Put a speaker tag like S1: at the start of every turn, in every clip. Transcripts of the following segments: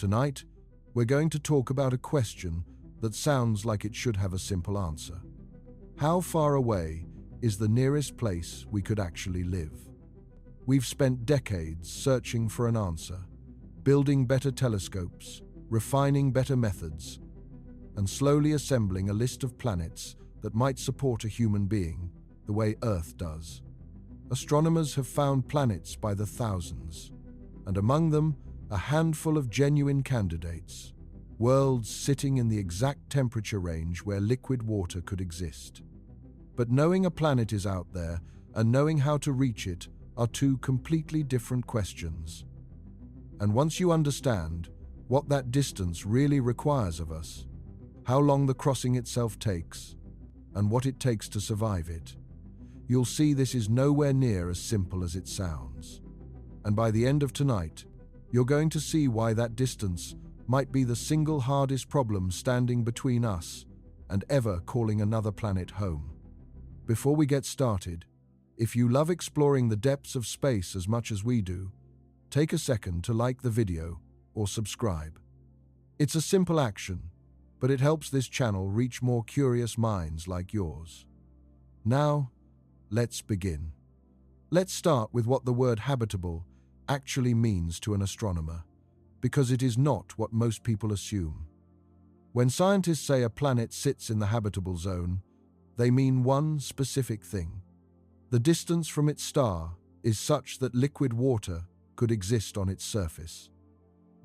S1: Tonight, we're going to talk about a question that sounds like it should have a simple answer. How far away is the nearest place we could actually live? We've spent decades searching for an answer, building better telescopes, refining better methods, and slowly assembling a list of planets that might support a human being the way Earth does. Astronomers have found planets by the thousands, and among them, a handful of genuine candidates, worlds sitting in the exact temperature range where liquid water could exist. But knowing a planet is out there and knowing how to reach it are two completely different questions. And once you understand what that distance really requires of us, how long the crossing itself takes, and what it takes to survive it, you'll see this is nowhere near as simple as it sounds. And by the end of tonight, you're going to see why that distance might be the single hardest problem standing between us and ever calling another planet home. Before we get started, if you love exploring the depths of space as much as we do, take a second to like the video or subscribe. It's a simple action, but it helps this channel reach more curious minds like yours. Now, let's begin. Let's start with what the word habitable actually means to an astronomer, because it is not what most people assume. When scientists say a planet sits in the habitable zone, they mean one specific thing. The distance from its star is such that liquid water could exist on its surface.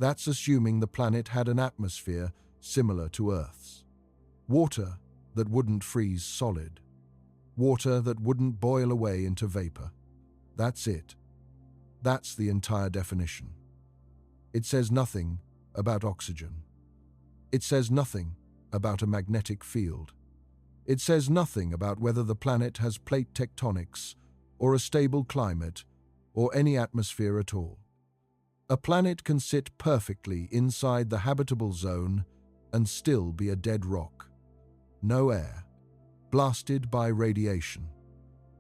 S1: That's assuming the planet had an atmosphere similar to Earth's. Water that wouldn't freeze solid. Water that wouldn't boil away into vapor. That's it. That's the entire definition. It says nothing about oxygen. It says nothing about a magnetic field. It says nothing about whether the planet has plate tectonics or a stable climate or any atmosphere at all. A planet can sit perfectly inside the habitable zone and still be a dead rock. No air, blasted by radiation.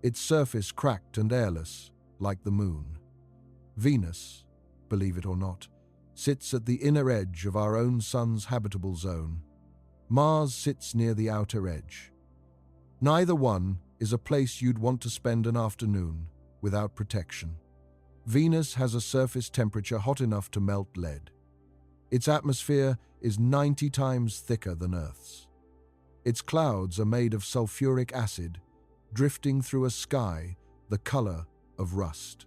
S1: Its surface cracked and airless, like the moon. Venus, believe it or not, sits at the inner edge of our own sun's habitable zone. Mars sits near the outer edge. Neither one is a place you'd want to spend an afternoon without protection. Venus has a surface temperature hot enough to melt lead. Its atmosphere is 90 times thicker than Earth's. Its clouds are made of sulfuric acid, drifting through a sky the color of rust.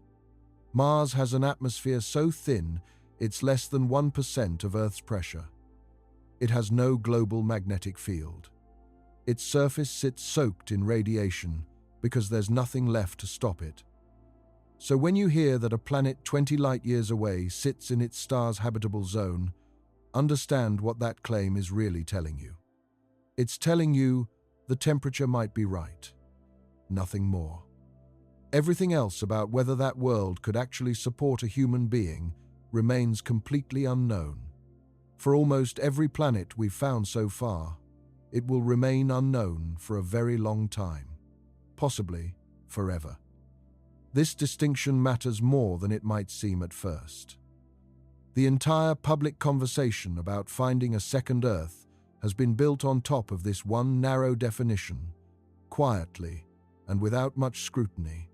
S1: Mars has an atmosphere so thin it's less than 1% of Earth's pressure. It has no global magnetic field. Its surface sits soaked in radiation because there's nothing left to stop it. So when you hear that a planet 20 light-years away sits in its star's habitable zone, understand what that claim is really telling you. It's telling you the temperature might be right. Nothing more. Everything else about whether that world could actually support a human being remains completely unknown. For almost every planet we've found so far, it will remain unknown for a very long time, possibly forever. This distinction matters more than it might seem at first. The entire public conversation about finding a second Earth has been built on top of this one narrow definition, quietly and without much scrutiny.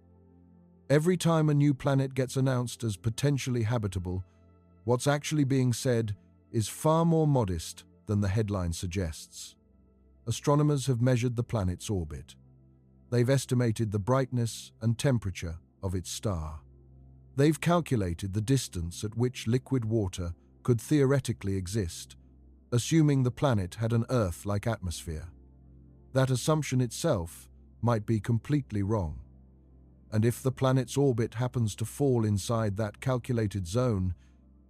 S1: Every time a new planet gets announced as potentially habitable, what's actually being said is far more modest than the headline suggests. Astronomers have measured the planet's orbit. They've estimated the brightness and temperature of its star. They've calculated the distance at which liquid water could theoretically exist, assuming the planet had an Earth-like atmosphere. That assumption itself might be completely wrong. And if the planet's orbit happens to fall inside that calculated zone,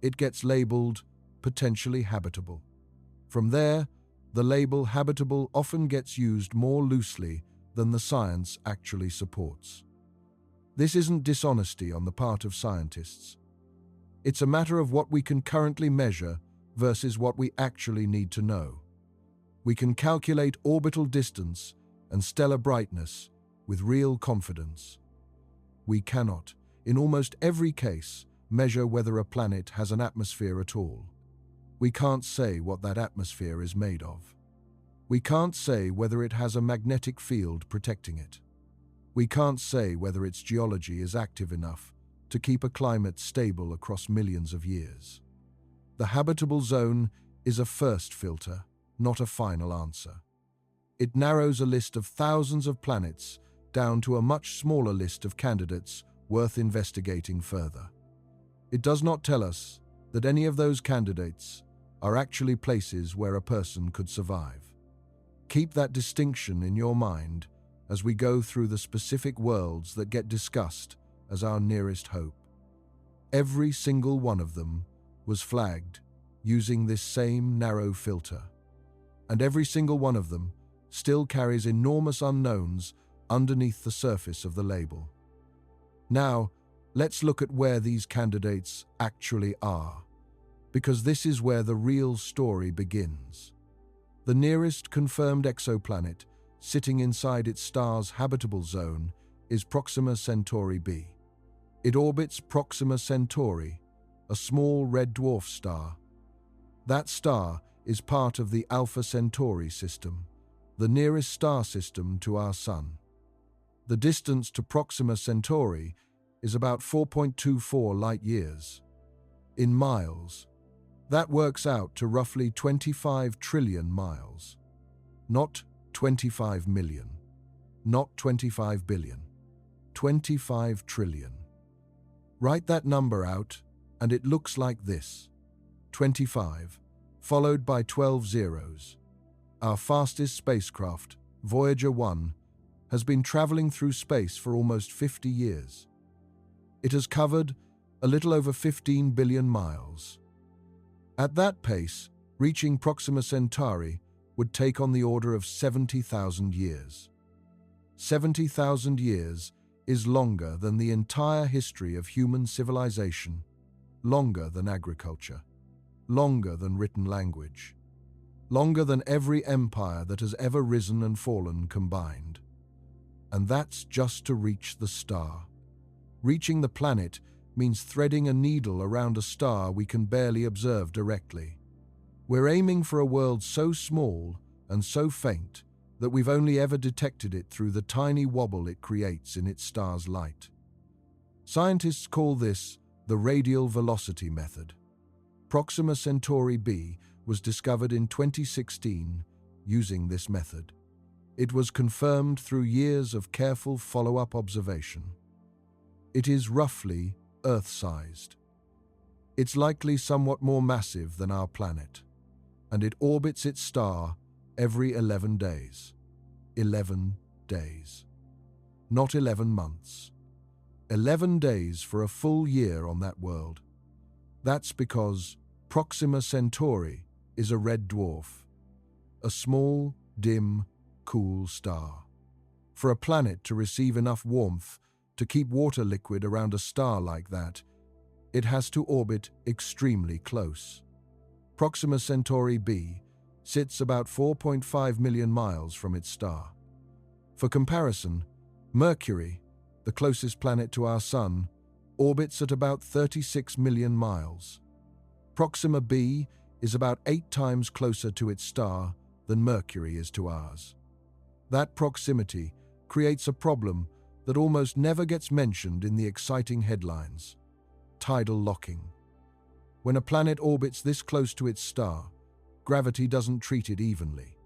S1: it gets labeled potentially habitable. From there, the label habitable often gets used more loosely than the science actually supports. This isn't dishonesty on the part of scientists. It's a matter of what we can currently measure versus what we actually need to know. We can calculate orbital distance and stellar brightness with real confidence. We cannot, in almost every case, measure whether a planet has an atmosphere at all. We can't say what that atmosphere is made of. We can't say whether it has a magnetic field protecting it. We can't say whether its geology is active enough to keep a climate stable across millions of years. The habitable zone is a first filter, not a final answer. It narrows a list of thousands of planets down to a much smaller list of candidates worth investigating further. It does not tell us that any of those candidates are actually places where a person could survive. Keep that distinction in your mind as we go through the specific worlds that get discussed as our nearest hope. Every single one of them was flagged using this same narrow filter, and every single one of them still carries enormous unknowns underneath the surface of the label. Now, let's look at where these candidates actually are, because this is where the real story begins. The nearest confirmed exoplanet sitting inside its star's habitable zone is Proxima Centauri b. It orbits Proxima Centauri, a small red dwarf star. That star is part of the Alpha Centauri system, the nearest star system to our Sun. The distance to Proxima Centauri is about 4.24 light-years. In miles, that works out to roughly 25 trillion miles. Not 25 million, not 25 billion, 25 trillion. Write that number out, and it looks like this: 25, followed by 12 zeros. Our fastest spacecraft, Voyager 1, has been traveling through space for almost 50 years. It has covered a little over 15 billion miles. At that pace, reaching Proxima Centauri would take on the order of 70,000 years. 70,000 years is longer than the entire history of human civilization, longer than agriculture, longer than written language, longer than every empire that has ever risen and fallen combined. And that's just to reach the star. Reaching the planet means threading a needle around a star we can barely observe directly. We're aiming for a world so small and so faint that we've only ever detected it through the tiny wobble it creates in its star's light. Scientists call this the radial velocity method. Proxima Centauri b was discovered in 2016 using this method. It was confirmed through years of careful follow-up observation. It is roughly Earth-sized. It's likely somewhat more massive than our planet, and it orbits its star every 11 days. 11 days. Not 11 months. 11 days for a full year on that world. That's because Proxima Centauri is a red dwarf, a small, dim, cool star. For a planet to receive enough warmth to keep water liquid around a star like that, it has to orbit extremely close. Proxima Centauri b sits about 4.5 million miles from its star. For comparison, Mercury, the closest planet to our Sun, orbits at about 36 million miles. Proxima b is about 8 times closer to its star than Mercury is to ours. That proximity creates a problem that almost never gets mentioned in the exciting headlines: tidal locking. When a planet orbits this close to its star, gravity doesn't treat it evenly.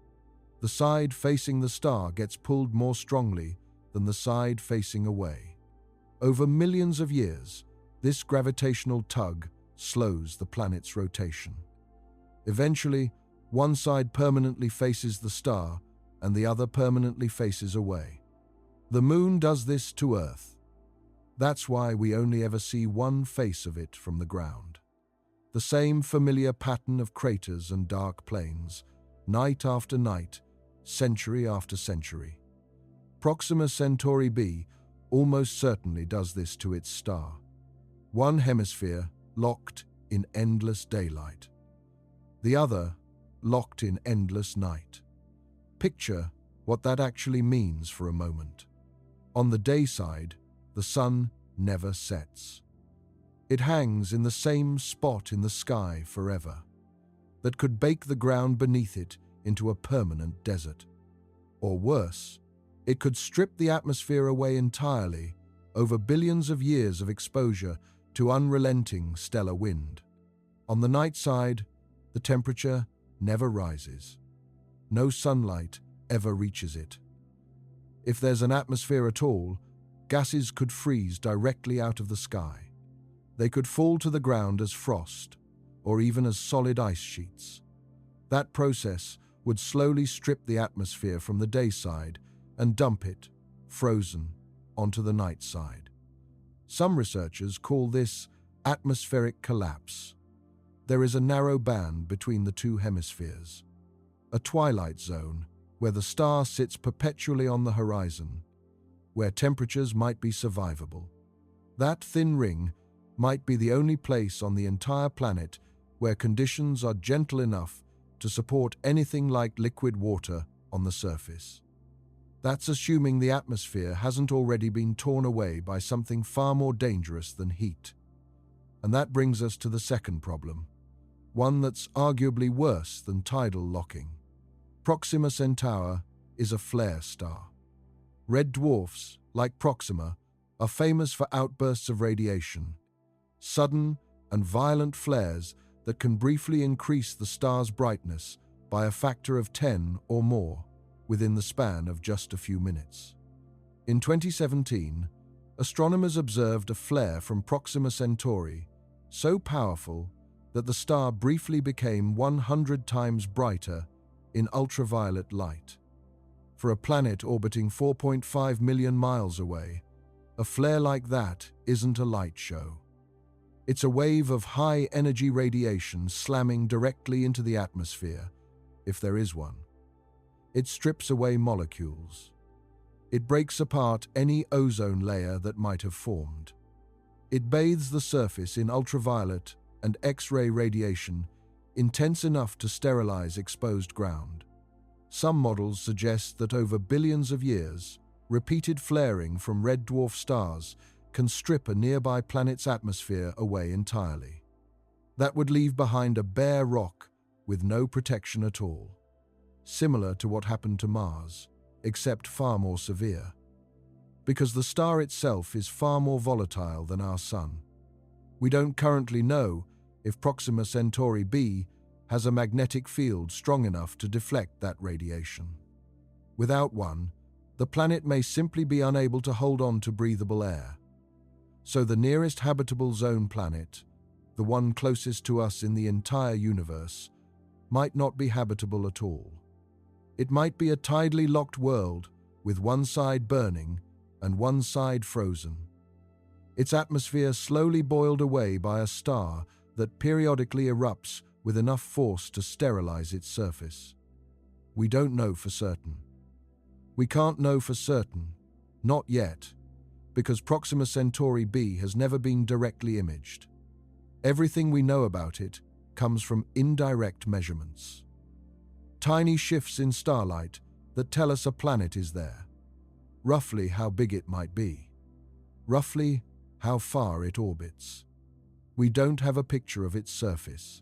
S1: The side facing the star gets pulled more strongly than the side facing away. Over millions of years, this gravitational tug slows the planet's rotation. Eventually, one side permanently faces the star and the other permanently faces away. The Moon does this to Earth. That's why we only ever see one face of it from the ground. The same familiar pattern of craters and dark plains, night after night, century after century. Proxima Centauri b almost certainly does this to its star. One hemisphere locked in endless daylight. The other locked in endless night. Picture what that actually means for a moment. On the day side, the sun never sets. It hangs in the same spot in the sky forever. that could bake the ground beneath it into a permanent desert. Or worse, it could strip the atmosphere away entirely over billions of years of exposure to unrelenting stellar wind. On the night side, the temperature never rises. No sunlight ever reaches it. If there's an atmosphere at all, gases could freeze directly out of the sky. They could fall to the ground as frost, or even as solid ice sheets. That process would slowly strip the atmosphere from the day side and dump it, frozen, onto the night side. Some researchers call this atmospheric collapse. There is a narrow band between the two hemispheres, a twilight zone where the star sits perpetually on the horizon, where temperatures might be survivable. That thin ring might be the only place on the entire planet where conditions are gentle enough to support anything like liquid water on the surface. That's assuming the atmosphere hasn't already been torn away by something far more dangerous than heat. And that brings us to the second problem, one that's arguably worse than tidal locking. Proxima Centauri is a flare star. Red dwarfs, like Proxima, are famous for outbursts of radiation, sudden and violent flares that can briefly increase the star's brightness by a factor of 10 or more within the span of just a few minutes. In 2017, astronomers observed a flare from Proxima Centauri so powerful that the star briefly became 100 times brighter in ultraviolet light. For a planet orbiting 4.5 million miles away, a flare like that isn't a light show. It's a wave of high-energy radiation slamming directly into the atmosphere, if there is one. It strips away molecules. It breaks apart any ozone layer that might have formed. It bathes the surface in ultraviolet and X-ray radiation intense enough to sterilize exposed ground. Some models suggest that over billions of years, repeated flaring from red dwarf stars can strip a nearby planet's atmosphere away entirely. That would leave behind a bare rock with no protection at all, similar to what happened to Mars, except far more severe. Because the star itself is far more volatile than our Sun. We don't currently know if Proxima Centauri b has a magnetic field strong enough to deflect that radiation. Without one, the planet may simply be unable to hold on to breathable air. So the nearest habitable zone planet, the one closest to us in the entire universe, might not be habitable at all. It might be a tidally locked world with one side burning and one side frozen. Its atmosphere slowly boiled away by a star that periodically erupts with enough force to sterilize its surface. We don't know for certain. We can't know for certain, not yet, because Proxima Centauri b has never been directly imaged. Everything we know about it comes from indirect measurements. Tiny shifts in starlight that tell us a planet is there, roughly how big it might be, roughly how far it orbits. We don't have a picture of its surface.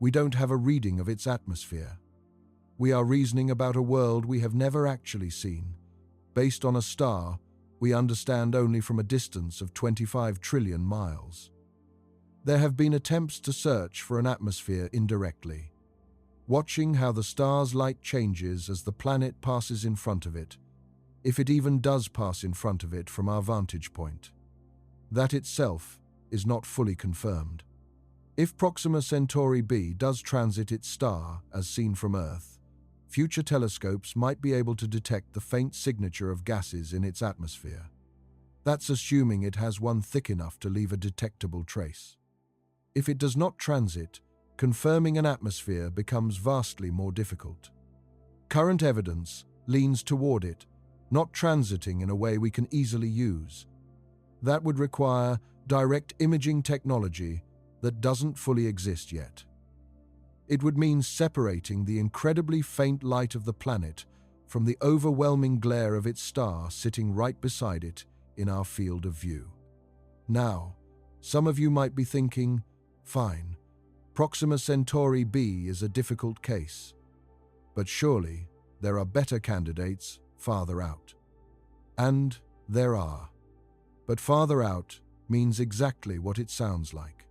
S1: We don't have a reading of its atmosphere. We are reasoning about a world we have never actually seen, based on a star we understand only from a distance of 25 trillion miles. There have been attempts to search for an atmosphere indirectly, watching how the star's light changes as the planet passes in front of it, if it even does pass in front of it from our vantage point. That itself is not fully confirmed. If Proxima Centauri b does transit its star as seen from Earth, future telescopes might be able to detect the faint signature of gases in its atmosphere. That's assuming it has one thick enough to leave a detectable trace. If it does not transit, confirming an atmosphere becomes vastly more difficult. Current evidence leans toward it, not transiting in a way we can easily use. That would require direct imaging technology that doesn't fully exist yet. It would mean separating the incredibly faint light of the planet from the overwhelming glare of its star sitting right beside it in our field of view. Now, some of you might be thinking, fine, Proxima Centauri b is a difficult case, but surely there are better candidates farther out. And there are. But farther out means exactly what it sounds like.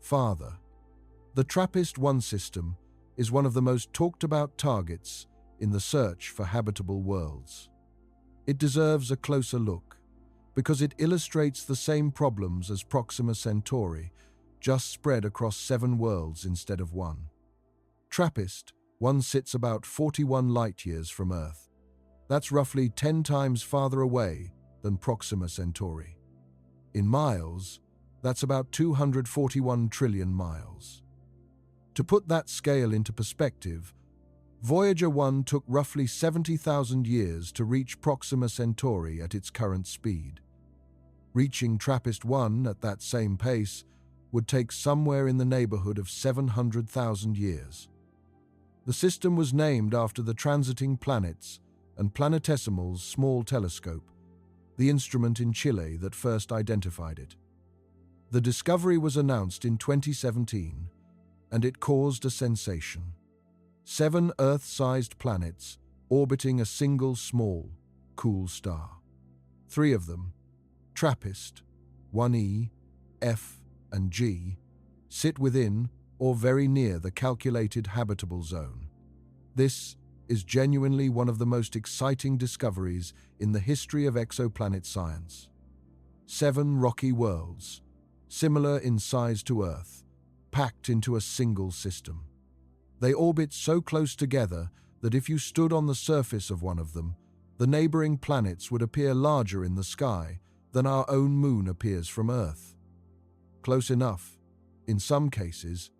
S1: Farther. The TRAPPIST-1 system is one of the most talked about targets in the search for habitable worlds. It deserves a closer look because it illustrates the same problems as Proxima Centauri, just spread across 7 worlds instead of 1. TRAPPIST-1 sits about 41 light-years from Earth. That's roughly 10 times farther away than Proxima Centauri. In miles, that's about 241 trillion miles. To put that scale into perspective, Voyager 1 took roughly 70,000 years to reach Proxima Centauri at its current speed. Reaching TRAPPIST-1 at that same pace would take somewhere in the neighborhood of 700,000 years. The system was named after the Transiting Planets and Planetesimals Small Telescope, the instrument in Chile that first identified it. The discovery was announced in 2017, and it caused a sensation. 7 Earth-sized planets orbiting a single small, cool star. 3 of them, TRAPPIST, 1e, F, and G, sit within or very near the calculated habitable zone. This is genuinely one of the most exciting discoveries in the history of exoplanet science. 7 rocky worlds, similar in size to Earth, packed into a single system. They orbit so close together that if you stood on the surface of one of them, the neighboring planets would appear larger in the sky than our own moon appears from Earth. Close enough, in some cases,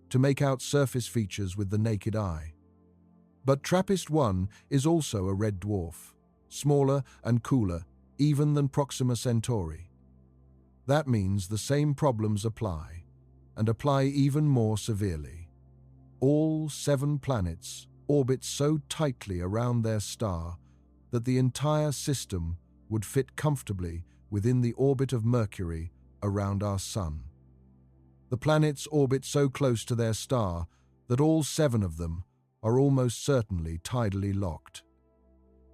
S1: to make out surface features with the naked eye. But TRAPPIST-1 is also a red dwarf, smaller and cooler even than Proxima Centauri. That means the same problems apply, and apply even more severely. All 7 planets orbit so tightly around their star that the entire system would fit comfortably within the orbit of Mercury around our Sun. The planets orbit so close to their star that all 7 of them are almost certainly tidally locked.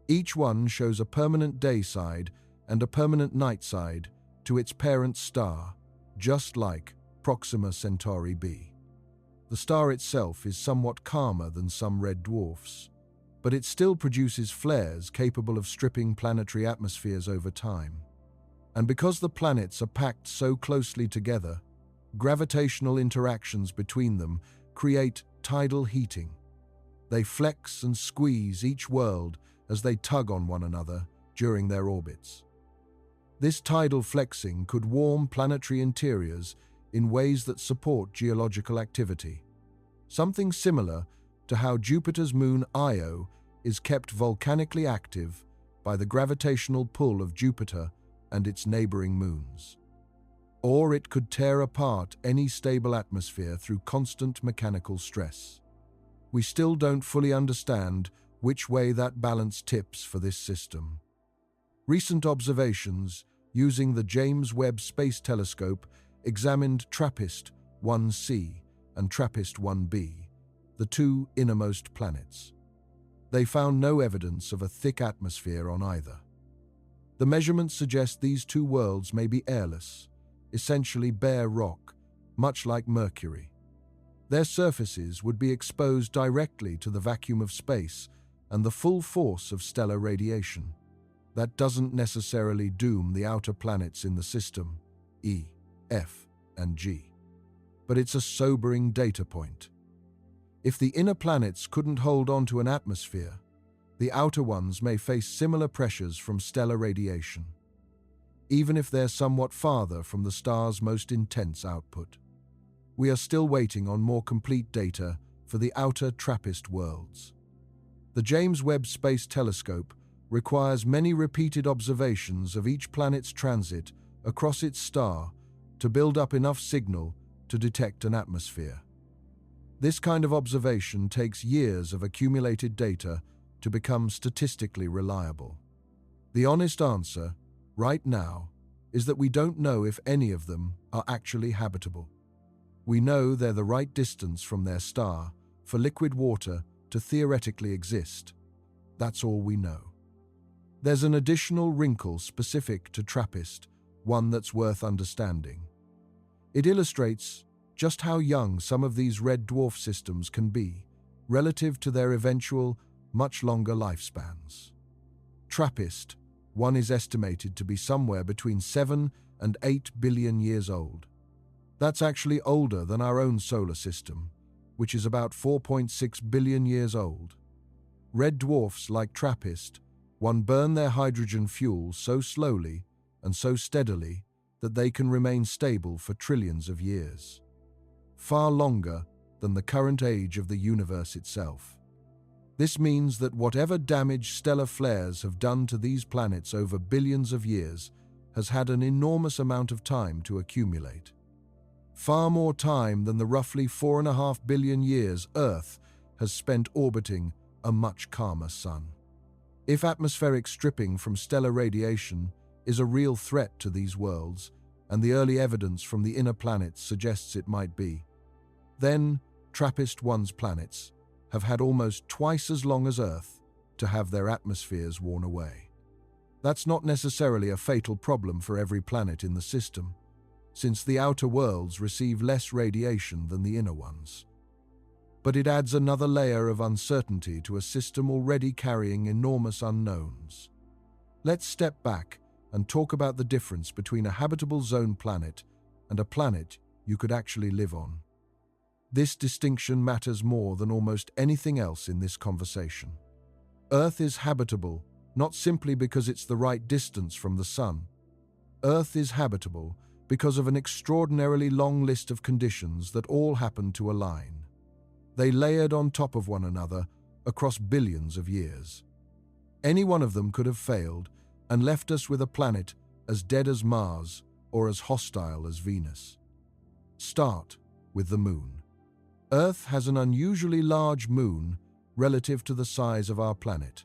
S1: Each one shows a permanent day side and a permanent night side to its parent star, just like Proxima Centauri b. The star itself is somewhat calmer than some red dwarfs, but it still produces flares capable of stripping planetary atmospheres over time. And because the planets are packed so closely together, gravitational interactions between them create tidal heating. They flex and squeeze each world as they tug on one another during their orbits. This tidal flexing could warm planetary interiors in ways that support geological activity, something similar to how Jupiter's moon Io is kept volcanically active by the gravitational pull of Jupiter and its neighboring moons. Or it could tear apart any stable atmosphere through constant mechanical stress. We still don't fully understand which way that balance tips for this system. Recent observations using the James Webb Space Telescope examined TRAPPIST-1c and TRAPPIST-1b, the 2 innermost planets. They found no evidence of a thick atmosphere on either. The measurements suggest these 2 worlds may be airless, essentially bare rock, much like Mercury. Their surfaces would be exposed directly to the vacuum of space and the full force of stellar radiation. That doesn't necessarily doom the outer planets in the system, E, F, and G. But it's a sobering data point. If the inner planets couldn't hold on to an atmosphere, the outer ones may face similar pressures from stellar radiation, even if they're somewhat farther from the star's most intense output. We are still waiting on more complete data for the outer TRAPPIST worlds. The James Webb Space Telescope requires many repeated observations of each planet's transit across its star to build up enough signal to detect an atmosphere. This kind of observation takes years of accumulated data to become statistically reliable. The honest answer, right now, is that we don't know if any of them are actually habitable. We know they're the right distance from their star for liquid water to theoretically exist. That's all we know. There's an additional wrinkle specific to TRAPPIST, one that's worth understanding. It illustrates just how young some of these red dwarf systems can be, relative to their eventual, much longer lifespans. TRAPPIST, one is estimated to be somewhere between 7 and 8 billion years old. That's actually older than our own solar system, which is about 4.6 billion years old. Red dwarfs like TRAPPIST, one burn their hydrogen fuel so slowly and so steadily that they can remain stable for trillions of years. Far longer than the current age of the universe itself. This means that whatever damage stellar flares have done to these planets over billions of years has had an enormous amount of time to accumulate. Far more time than the roughly 4.5 billion years Earth has spent orbiting a much calmer sun. If atmospheric stripping from stellar radiation is a real threat to these worlds, and the early evidence from the inner planets suggests it might be, then TRAPPIST-1's planets have had almost twice as long as Earth to have their atmospheres worn away. That's not necessarily a fatal problem for every planet in the system, since the outer worlds receive less radiation than the inner ones. But it adds another layer of uncertainty to a system already carrying enormous unknowns. Let's step back and talk about the difference between a habitable zone planet and a planet you could actually live on. This distinction matters more than almost anything else in this conversation. Earth is habitable, not simply because it's the right distance from the Sun. Earth is habitable because of an extraordinarily long list of conditions that all happen to align. They layered on top of one another across billions of years. Any one of them could have failed and left us with a planet as dead as Mars or as hostile as Venus. Start with the Moon. Earth has an unusually large moon relative to the size of our planet.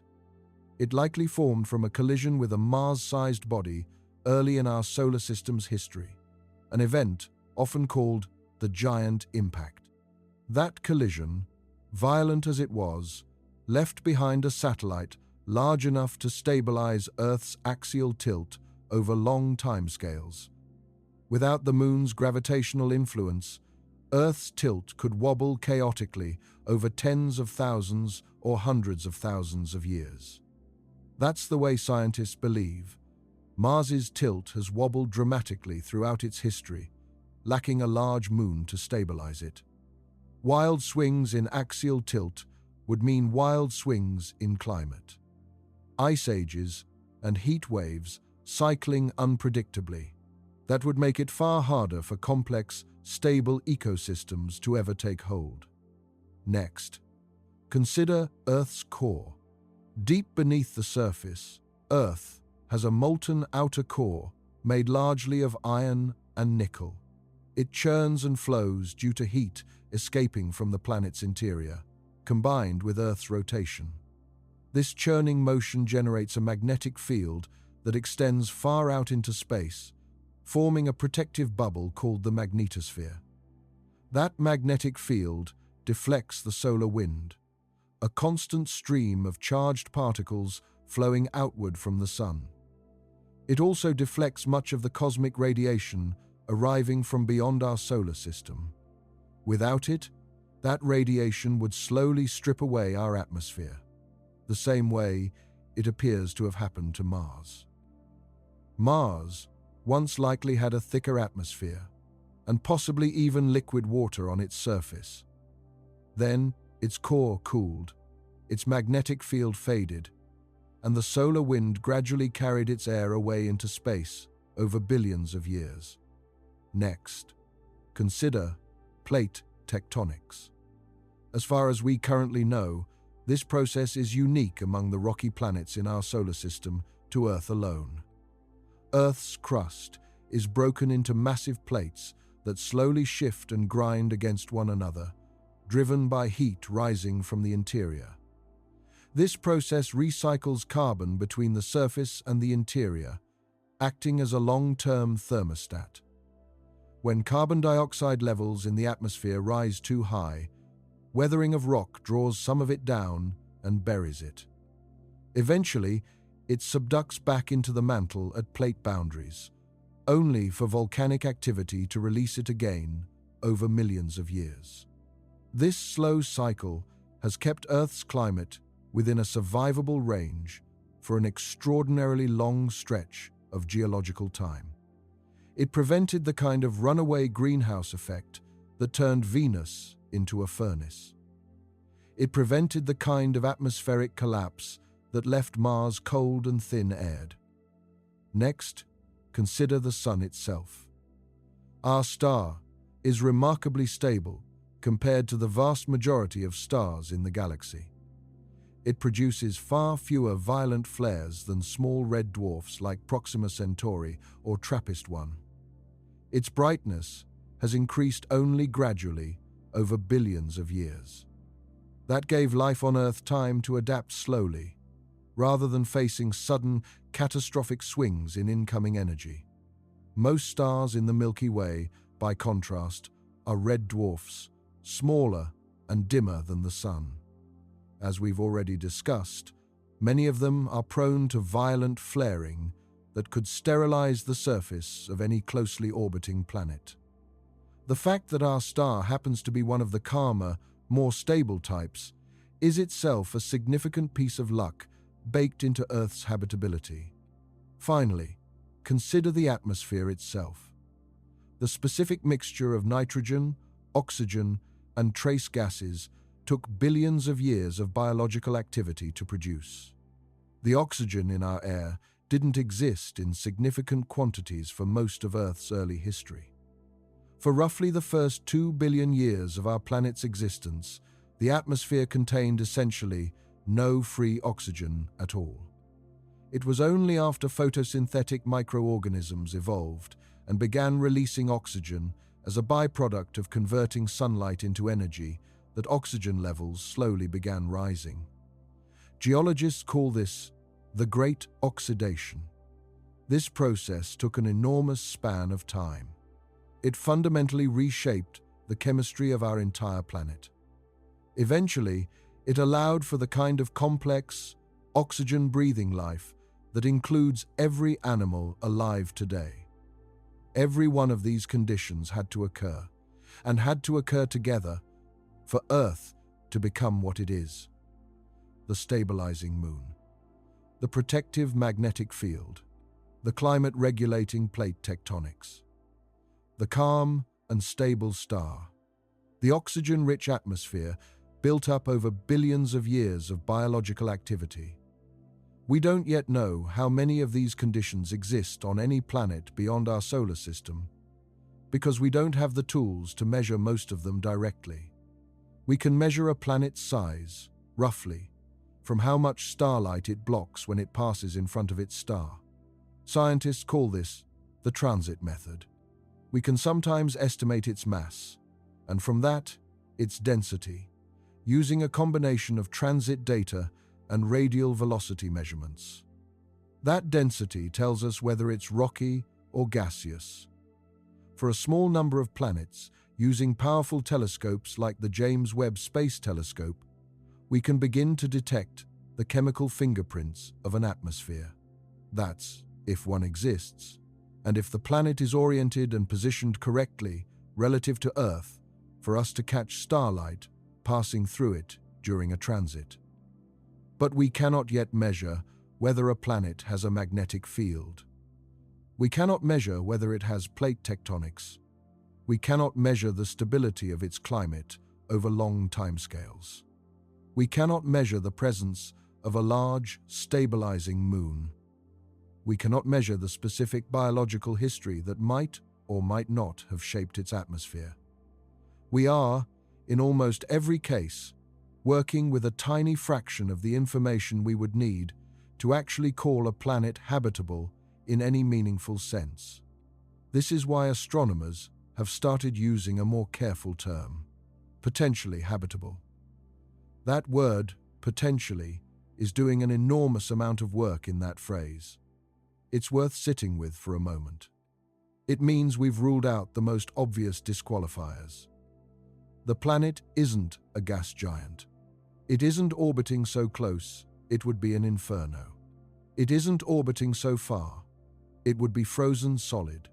S1: It likely formed from a collision with a Mars-sized body early in our solar system's history, an event often called the Giant Impact. That collision, violent as it was, left behind a satellite large enough to stabilize Earth's axial tilt over long timescales. Without the Moon's gravitational influence, Earth's tilt could wobble chaotically over tens of thousands or hundreds of thousands of years. That's the way scientists believe. Mars's tilt has wobbled dramatically throughout its history, lacking a large moon to stabilize it. Wild swings in axial tilt would mean wild swings in climate. Ice ages and heat waves cycling unpredictably. That would make it far harder for complex, stable ecosystems to ever take hold. Next, consider Earth's core. Deep beneath the surface, Earth has a molten outer core made largely of iron and nickel. It churns and flows due to heat escaping from the planet's interior, combined with Earth's rotation. This churning motion generates a magnetic field that extends far out into space, forming a protective bubble called the magnetosphere. That magnetic field deflects the solar wind, a constant stream of charged particles flowing outward from the Sun. It also deflects much of the cosmic radiation arriving from beyond our solar system. Without it, that radiation would slowly strip away our atmosphere, the same way it appears to have happened to Mars. Mars once likely had a thicker atmosphere, and possibly even liquid water on its surface. Then, its core cooled, its magnetic field faded, and the solar wind gradually carried its air away into space over billions of years. Next, consider plate tectonics. As far as we currently know, this process is unique among the rocky planets in our solar system to Earth alone. Earth's crust is broken into massive plates that slowly shift and grind against one another, driven by heat rising from the interior. This process recycles carbon between the surface and the interior, acting as a long-term thermostat. When carbon dioxide levels in the atmosphere rise too high, weathering of rock draws some of it down and buries it. Eventually, it subducts back into the mantle at plate boundaries, only for volcanic activity to release it again over millions of years. This slow cycle has kept Earth's climate within a survivable range for an extraordinarily long stretch of geological time. It prevented the kind of runaway greenhouse effect that turned Venus into a furnace. It prevented the kind of atmospheric collapse that left Mars cold and thin-aired. Next, consider the Sun itself. Our star is remarkably stable compared to the vast majority of stars in the galaxy. It produces far fewer violent flares than small red dwarfs like Proxima Centauri or TRAPPIST-1. Its brightness has increased only gradually over billions of years. That gave life on Earth time to adapt slowly, rather than facing sudden, catastrophic swings in incoming energy. Most stars in the Milky Way, by contrast, are red dwarfs, smaller and dimmer than the Sun. As we've already discussed, many of them are prone to violent flaring that could sterilize the surface of any closely orbiting planet. The fact that our star happens to be one of the calmer, more stable types is itself a significant piece of luck baked into Earth's habitability. Finally, consider the atmosphere itself. The specific mixture of nitrogen, oxygen, and trace gases took billions of years of biological activity to produce. The oxygen in our air didn't exist in significant quantities for most of Earth's early history. For roughly the first 2 billion years of our planet's existence, the atmosphere contained essentially no free oxygen at all. It was only after photosynthetic microorganisms evolved and began releasing oxygen as a byproduct of converting sunlight into energy that oxygen levels slowly began rising. Geologists call this the Great Oxidation. This process took an enormous span of time. It fundamentally reshaped the chemistry of our entire planet. Eventually, it allowed for the kind of complex, oxygen-breathing life that includes every animal alive today. Every one of these conditions had to occur, and had to occur together, for Earth to become what it is. The stabilizing moon, the protective magnetic field, the climate-regulating plate tectonics, the calm and stable star, the oxygen-rich atmosphere built up over billions of years of biological activity. We don't yet know how many of these conditions exist on any planet beyond our solar system, because we don't have the tools to measure most of them directly. We can measure a planet's size, roughly, from how much starlight it blocks when it passes in front of its star. Scientists call this the transit method. We can sometimes estimate its mass, and from that, its density, using a combination of transit data and radial velocity measurements. That density tells us whether it's rocky or gaseous. For a small number of planets, using powerful telescopes like the James Webb Space Telescope, we can begin to detect the chemical fingerprints of an atmosphere. That's if one exists, and if the planet is oriented and positioned correctly relative to Earth for us to catch starlight passing through it during a transit. But we cannot yet measure whether a planet has a magnetic field. We cannot measure whether it has plate tectonics. We cannot measure the stability of its climate over long timescales. We cannot measure the presence of a large, stabilizing moon. We cannot measure the specific biological history that might or might not have shaped its atmosphere. We are, in almost every case, working with a tiny fraction of the information we would need to actually call a planet habitable in any meaningful sense. This is why astronomers have started using a more careful term, potentially habitable. That word, potentially, is doing an enormous amount of work in that phrase. It's worth sitting with for a moment. It means we've ruled out the most obvious disqualifiers. The planet isn't a gas giant. It isn't orbiting so close, it would be an inferno. It isn't orbiting so far, it would be frozen solid.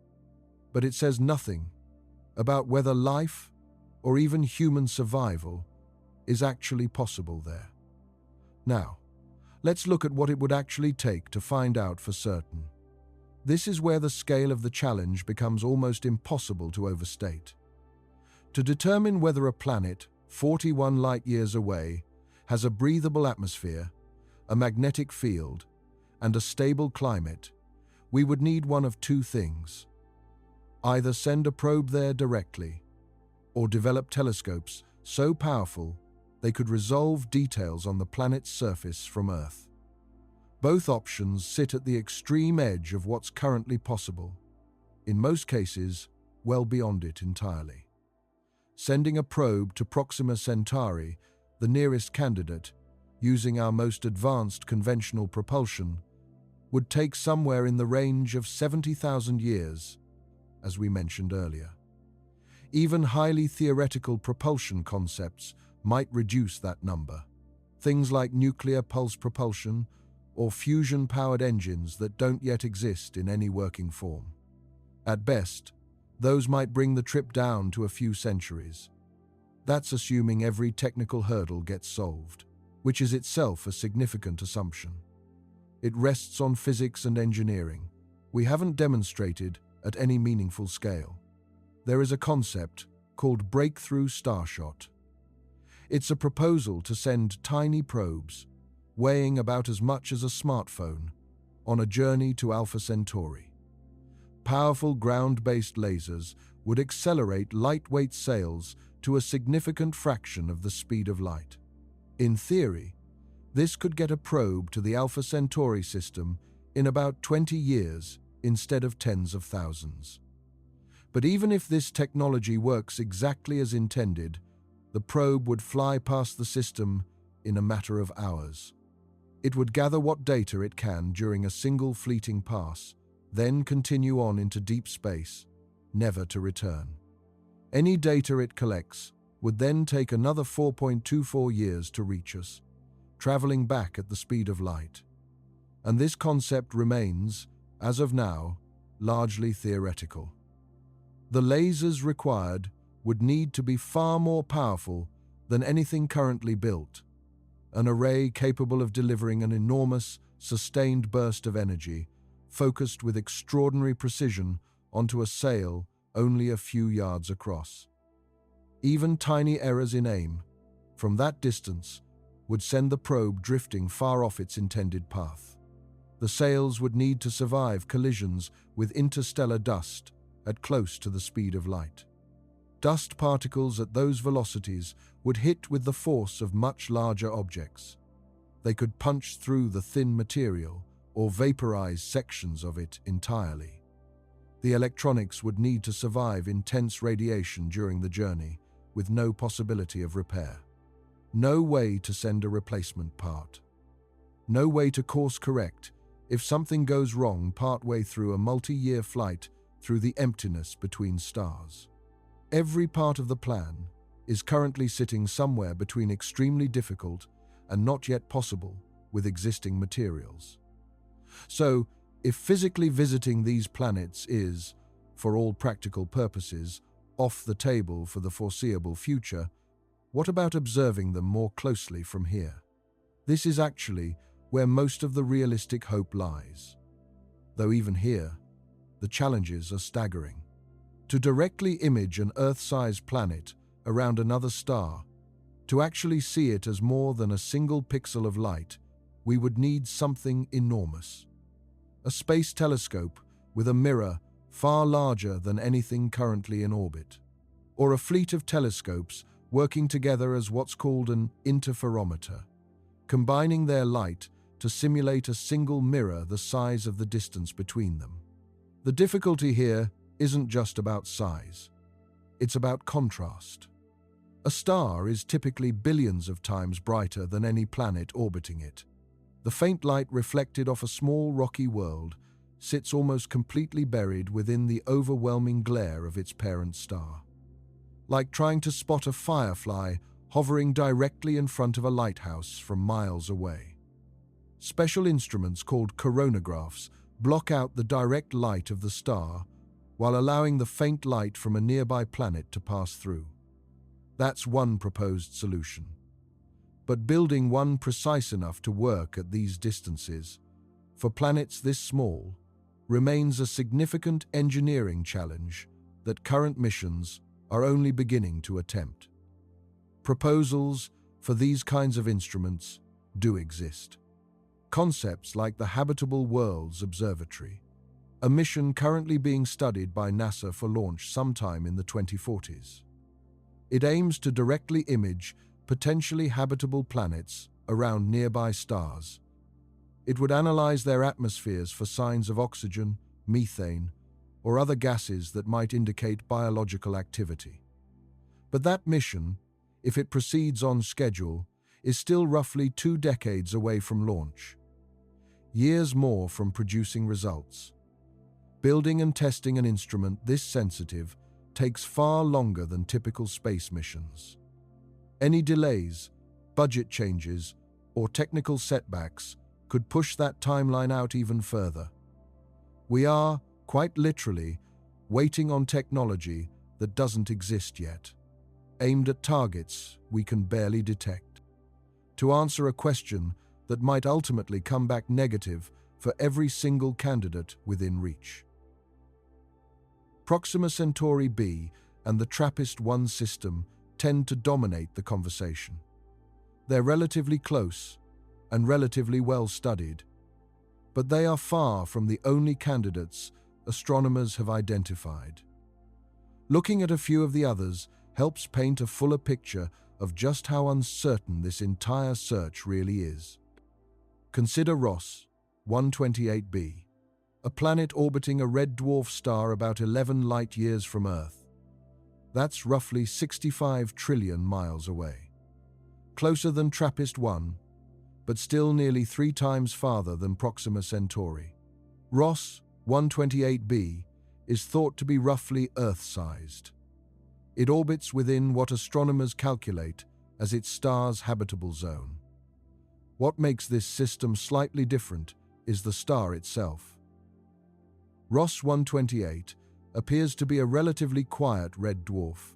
S1: But it says nothing about whether life, or even human survival, is actually possible there. Now, let's look at what it would actually take to find out for certain. This is where the scale of the challenge becomes almost impossible to overstate. To determine whether a planet 41 light-years away has a breathable atmosphere, a magnetic field, and a stable climate, we would need one of two things. Either send a probe there directly, or develop telescopes so powerful they could resolve details on the planet's surface from Earth. Both options sit at the extreme edge of what's currently possible, in most cases, well beyond it entirely. Sending a probe to Proxima Centauri, the nearest candidate, using our most advanced conventional propulsion, would take somewhere in the range of 70,000 years, as we mentioned earlier. Even highly theoretical propulsion concepts might reduce that number. Things like nuclear pulse propulsion or fusion-powered engines that don't yet exist in any working form. At best, those might bring the trip down to a few centuries. That's assuming every technical hurdle gets solved, which is itself a significant assumption. It rests on physics and engineering we haven't demonstrated at any meaningful scale. There is a concept called breakthrough starshot. It's a proposal to send tiny probes, weighing about as much as a smartphone, on a journey to Alpha Centauri. Powerful ground-based lasers would accelerate lightweight sails to a significant fraction of the speed of light. In theory, this could get a probe to the Alpha Centauri system in about 20 years instead of tens of thousands. But even if this technology works exactly as intended, the probe would fly past the system in a matter of hours. It would gather what data it can during a single fleeting pass, then continue on into deep space, never to return. Any data it collects would then take another 4.24 years to reach us, traveling back at the speed of light. And this concept remains, as of now, largely theoretical. The lasers required would need to be far more powerful than anything currently built, an array capable of delivering an enormous, sustained burst of energy, focused with extraordinary precision onto a sail only a few yards across. Even tiny errors in aim, from that distance, would send the probe drifting far off its intended path. The sails would need to survive collisions with interstellar dust at close to the speed of light. Dust particles at those velocities would hit with the force of much larger objects. They could punch through the thin material or vaporize sections of it entirely. The electronics would need to survive intense radiation during the journey, with no possibility of repair. No way to send a replacement part. No way to course correct if something goes wrong partway through a multi-year flight through the emptiness between stars. Every part of the plan is currently sitting somewhere between extremely difficult and not yet possible with existing materials. So, if physically visiting these planets is, for all practical purposes, off the table for the foreseeable future, what about observing them more closely from here? This is actually where most of the realistic hope lies. Though even here, the challenges are staggering. To directly image an Earth-sized planet around another star, to actually see it as more than a single pixel of light, we would need something enormous. A space telescope with a mirror far larger than anything currently in orbit. Or a fleet of telescopes working together as what's called an interferometer, combining their light to simulate a single mirror the size of the distance between them. The difficulty here isn't just about size. It's about contrast. A star is typically billions of times brighter than any planet orbiting it. The faint light reflected off a small rocky world sits almost completely buried within the overwhelming glare of its parent star. Like trying to spot a firefly hovering directly in front of a lighthouse from miles away. Special instruments called coronagraphs block out the direct light of the star while allowing the faint light from a nearby planet to pass through. That's one proposed solution. But building one precise enough to work at these distances, for planets this small, remains a significant engineering challenge that current missions are only beginning to attempt. Proposals for these kinds of instruments do exist. Concepts like the Habitable Worlds Observatory, a mission currently being studied by NASA for launch sometime in the 2040s. It aims to directly image potentially habitable planets around nearby stars. It would analyze their atmospheres for signs of oxygen, methane, or other gases that might indicate biological activity. But that mission, if it proceeds on schedule, is still roughly 2 decades away from launch. Years more from producing results. Building and testing an instrument this sensitive takes far longer than typical space missions. Any delays, budget changes, or technical setbacks could push that timeline out even further. We are, quite literally, waiting on technology that doesn't exist yet, aimed at targets we can barely detect, to answer a question that might ultimately come back negative for every single candidate within reach. Proxima Centauri b and the TRAPPIST-1 system tend to dominate the conversation. They're relatively close and relatively well studied, but they are far from the only candidates astronomers have identified. Looking at a few of the others helps paint a fuller picture of just how uncertain this entire search really is. Consider Ross 128b, a planet orbiting a red dwarf star about 11 light-years from Earth. That's roughly 65 trillion miles away. Closer than TRAPPIST-1, but still nearly 3 times farther than Proxima Centauri. Ross 128b is thought to be roughly Earth-sized. It orbits within what astronomers calculate as its star's habitable zone. What makes this system slightly different is the star itself. Ross 128 appears to be a relatively quiet red dwarf,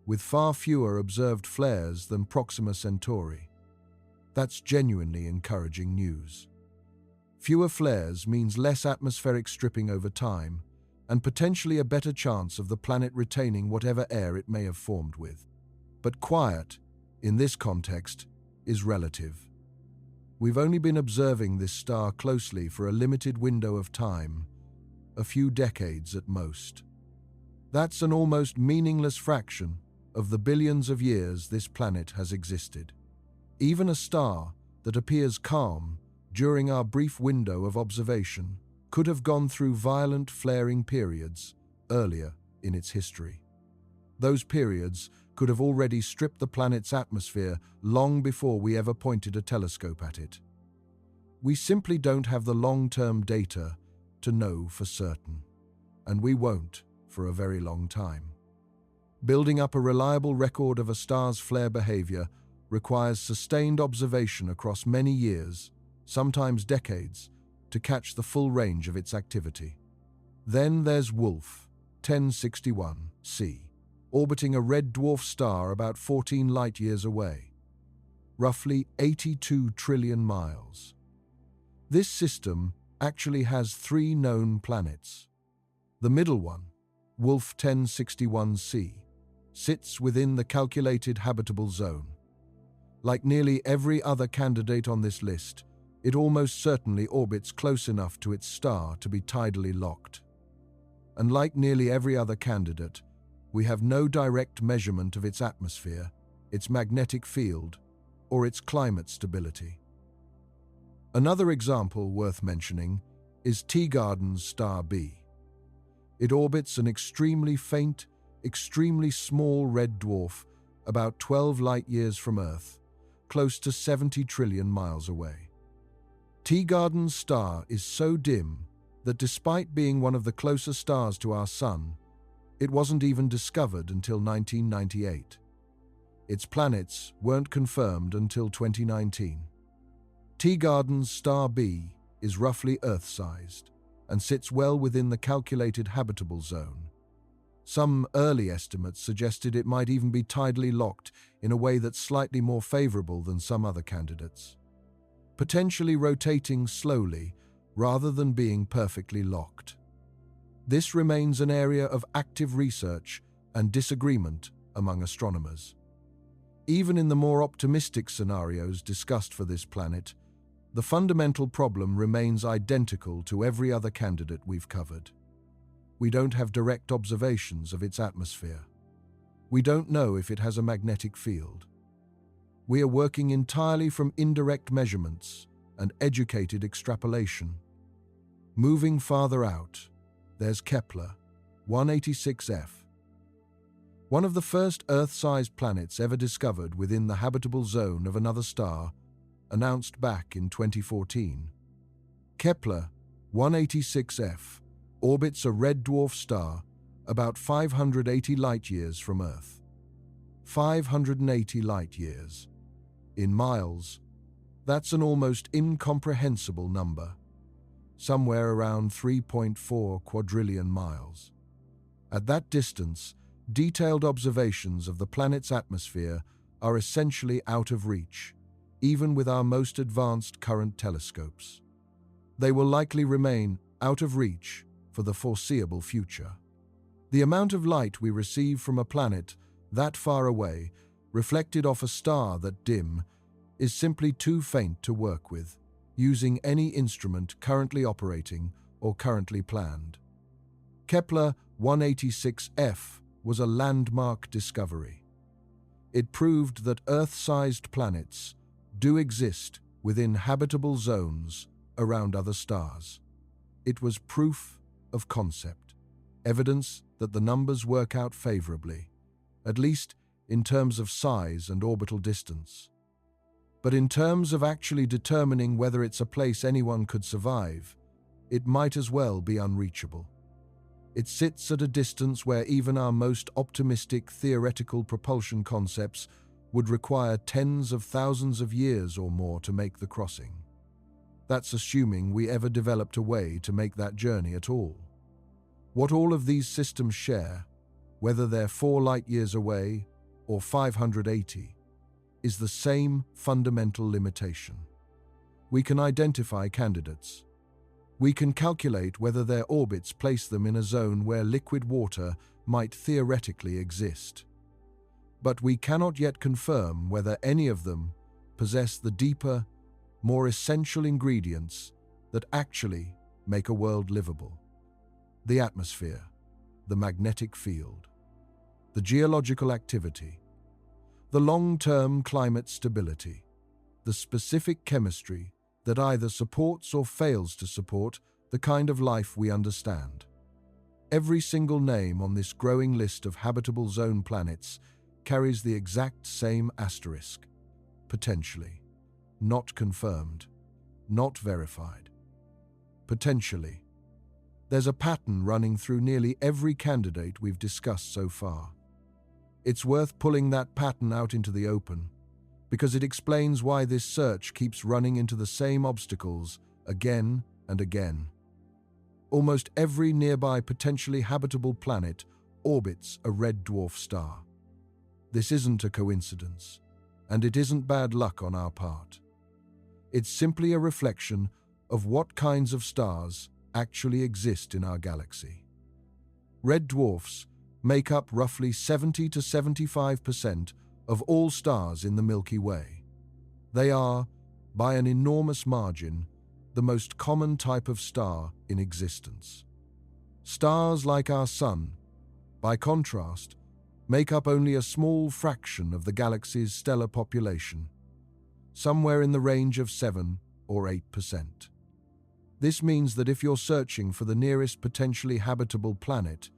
S1: with far fewer observed flares than Proxima Centauri. That's genuinely encouraging news. Fewer flares means less atmospheric stripping over time, and potentially a better chance of the planet retaining whatever air it may have formed with. But quiet, in this context, is relative. We've only been observing this star closely for a limited window of time, a few decades at most. That's an almost meaningless fraction of the billions of years this planet has existed. Even a star that appears calm during our brief window of observation could have gone through violent flaring periods earlier in its history. Those periods could have already stripped the planet's atmosphere long before we ever pointed a telescope at it. We simply don't have the long-term data to know for certain, and we won't for a very long time. Building up a reliable record of a star's flare behavior requires sustained observation across many years, sometimes decades, to catch the full range of its activity. Then there's Wolf 1061c, orbiting a red dwarf star about 14 light-years away, roughly 82 trillion miles. This system actually has 3 known planets. The middle one, Wolf 1061c, sits within the calculated habitable zone. Like nearly every other candidate on this list, it almost certainly orbits close enough to its star to be tidally locked. And like nearly every other candidate, we have no direct measurement of its atmosphere, its magnetic field, or its climate stability. Another example worth mentioning is Teegarden's star B. It orbits an extremely faint, extremely small red dwarf about 12 light-years from Earth, close to 70 trillion miles away. Teegarden's star is so dim that despite being one of the closest stars to our Sun, it wasn't even discovered until 1998. Its planets weren't confirmed until 2019. Teagardens Star B is roughly Earth-sized and sits well within the calculated habitable zone. Some early estimates suggested it might even be tidally locked in a way that's slightly more favorable than some other candidates, potentially rotating slowly rather than being perfectly locked. This remains an area of active research and disagreement among astronomers. Even in the more optimistic scenarios discussed for this planet, the fundamental problem remains identical to every other candidate we've covered. We don't have direct observations of its atmosphere. We don't know if it has a magnetic field. We are working entirely from indirect measurements and educated extrapolation. Moving farther out, there's Kepler 186f, one of the first Earth-sized planets ever discovered within the habitable zone of another star, announced back in 2014. Kepler 186f orbits a red dwarf star about 580 light-years from Earth. 580 light-years. In miles, that's an almost incomprehensible number, somewhere around 3.4 quadrillion miles. At that distance, detailed observations of the planet's atmosphere are essentially out of reach, even with our most advanced current telescopes. They will likely remain out of reach for the foreseeable future. The amount of light we receive from a planet that far away, reflected off a star that dim, is simply too faint to work with, using any instrument currently operating or currently planned. Kepler 186f was a landmark discovery. It proved that Earth-sized planets do exist within habitable zones around other stars. It was proof of concept, evidence that the numbers work out favorably, at least in terms of size and orbital distance. But in terms of actually determining whether it's a place anyone could survive, it might as well be unreachable. It sits at a distance where even our most optimistic theoretical propulsion concepts would require tens of thousands of years or more to make the crossing. That's assuming we ever developed a way to make that journey at all. What all of these systems share, whether they're 4 light-years away or 580, is the same fundamental limitation. We can identify candidates. We can calculate whether their orbits place them in a zone where liquid water might theoretically exist. But we cannot yet confirm whether any of them possess the deeper, more essential ingredients that actually make a world livable. The atmosphere, the magnetic field, the geological activity, the long-term climate stability, the specific chemistry that either supports or fails to support the kind of life we understand. Every single name on this growing list of habitable zone planets carries the exact same asterisk: potentially, not confirmed, not verified. Potentially. There's a pattern running through nearly every candidate we've discussed so far. It's worth pulling that pattern out into the open, because it explains why this search keeps running into the same obstacles again and again. Almost every nearby potentially habitable planet orbits a red dwarf star. This isn't a coincidence, and it isn't bad luck on our part. It's simply a reflection of what kinds of stars actually exist in our galaxy. Red dwarfs make up roughly 70 to 75% of all stars in the Milky Way. They are, by an enormous margin, the most common type of star in existence. Stars like our Sun, by contrast, make up only a small fraction of the galaxy's stellar population, somewhere in the range of 7 or 8%. This means that if you're searching for the nearest potentially habitable planet,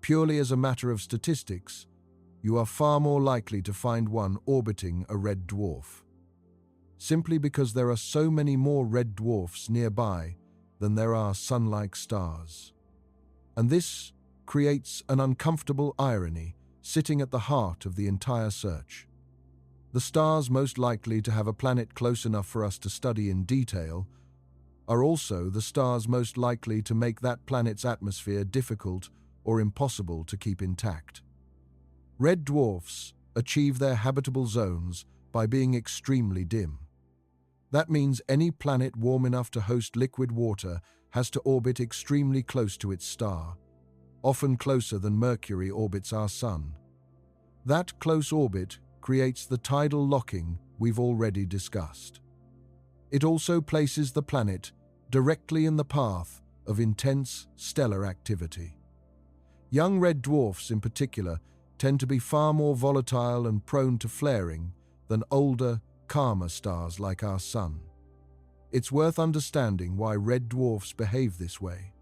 S1: purely as a matter of statistics, you are far more likely to find one orbiting a red dwarf. Simply because there are so many more red dwarfs nearby than there are sun-like stars. And this creates an uncomfortable irony sitting at the heart of the entire search. The stars most likely to have a planet close enough for us to study in detail are also the stars most likely to make that planet's atmosphere difficult or impossible to keep intact. Red dwarfs achieve their habitable zones by being extremely dim. That means any planet warm enough to host liquid water has to orbit extremely close to its star, often closer than Mercury orbits our Sun. That close orbit creates the tidal locking we've already discussed. It also places the planet directly in the path of intense stellar activity. Young red dwarfs in particular tend to be far more volatile and prone to flaring than older, calmer stars like our Sun. It's worth understanding why red dwarfs behave this way,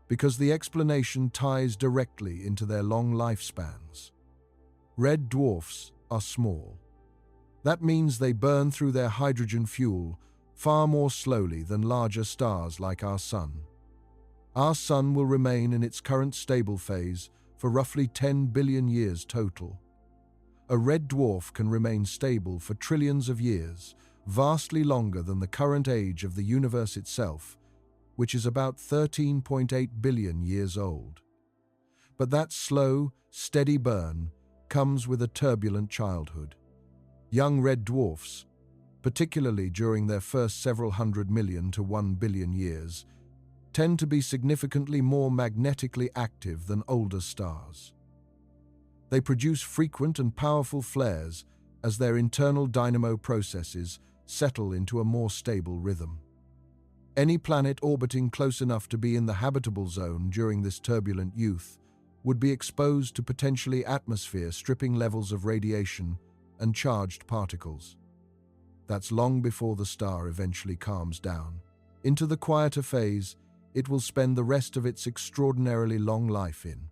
S1: because the explanation ties directly into their long lifespans. Red dwarfs are small. That means they burn through their hydrogen fuel far more slowly than larger stars like our Sun. Our Sun will remain in its current stable phase for roughly 10 billion years total. A red dwarf can remain stable for trillions of years, vastly longer than the current age of the universe itself, which is about 13.8 billion years old. But that slow, steady burn comes with a turbulent childhood. Young red dwarfs, particularly during their first several hundred million to 1 billion years, tend to be significantly more magnetically active than older stars. They produce frequent and powerful flares as their internal dynamo processes settle into a more stable rhythm. Any planet orbiting close enough to be in the habitable zone during this turbulent youth would be exposed to potentially atmosphere-stripping levels of radiation and charged particles. That's long before the star eventually calms down. Into the quieter phase it will spend the rest of its extraordinarily long life in.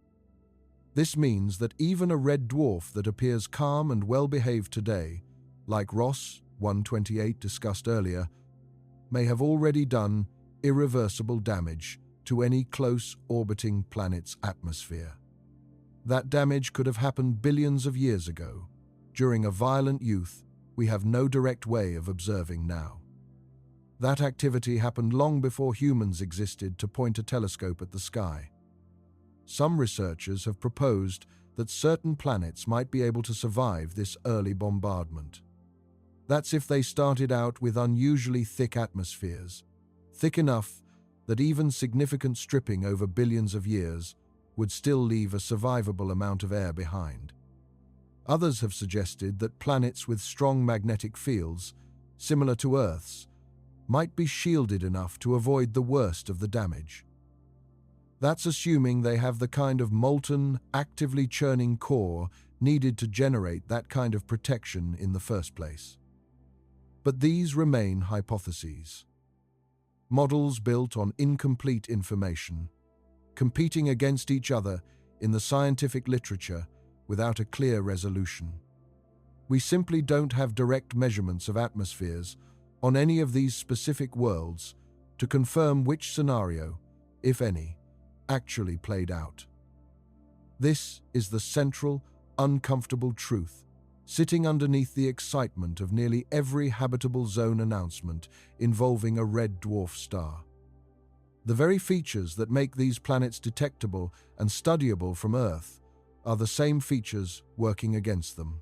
S1: This means that even a red dwarf that appears calm and well-behaved today, like Ross 128 discussed earlier, may have already done irreversible damage to any close orbiting planet's atmosphere. That damage could have happened billions of years ago, during a violent youth we have no direct way of observing now. That activity happened long before humans existed to point a telescope at the sky. Some researchers have proposed that certain planets might be able to survive this early bombardment. That's if they started out with unusually thick atmospheres, thick enough that even significant stripping over billions of years would still leave a survivable amount of air behind. Others have suggested that planets with strong magnetic fields, similar to Earth's, might be shielded enough to avoid the worst of the damage. That's assuming they have the kind of molten, actively churning core needed to generate that kind of protection in the first place. But these remain hypotheses. Models built on incomplete information, competing against each other in the scientific literature without a clear resolution. We simply don't have direct measurements of atmospheres on any of these specific worlds to confirm which scenario, if any, actually played out. This is the central, uncomfortable truth sitting underneath the excitement of nearly every habitable zone announcement involving a red dwarf star. The very features that make these planets detectable and studyable from Earth are the same features working against them.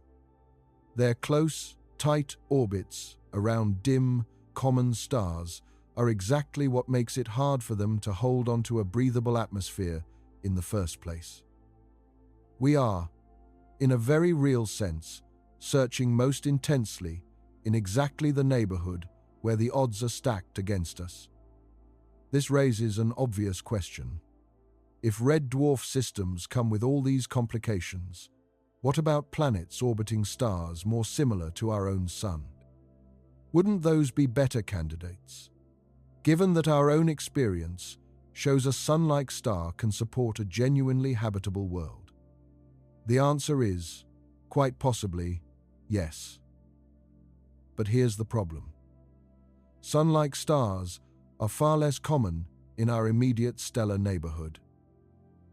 S1: Their close, tight orbits around dim, common stars are exactly what makes it hard for them to hold onto a breathable atmosphere in the first place. We are, in a very real sense, searching most intensely in exactly the neighborhood where the odds are stacked against us. This raises an obvious question. If red dwarf systems come with all these complications, what about planets orbiting stars more similar to our own Sun? Wouldn't those be better candidates? Given that our own experience shows a Sun-like star can support a genuinely habitable world. The answer is, quite possibly, yes. But here's the problem. Sun-like stars are far less common in our immediate stellar neighborhood.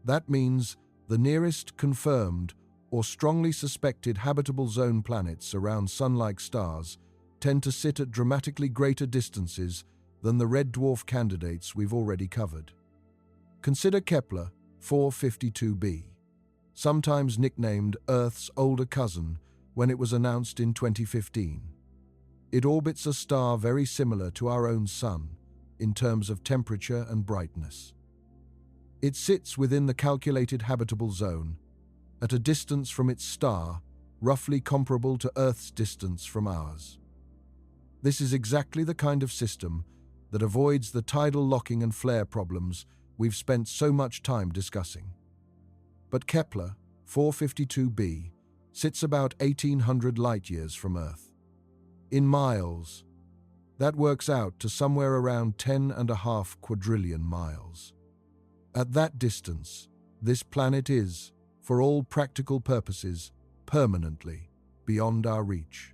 S1: That means the nearest confirmed or strongly suspected habitable zone planets around Sun-like stars tend to sit at dramatically greater distances than the red dwarf candidates we've already covered. Consider Kepler 452b, sometimes nicknamed Earth's older cousin when it was announced in 2015. It orbits a star very similar to our own Sun in terms of temperature and brightness. It sits within the calculated habitable zone, at a distance from its star roughly comparable to Earth's distance from ours. This is exactly the kind of system that avoids the tidal locking and flare problems we've spent so much time discussing. But Kepler 452b sits about 1,800 light-years from Earth. In miles, that works out to somewhere around 10.5 quadrillion miles. At that distance, this planet is, for all practical purposes, permanently beyond our reach,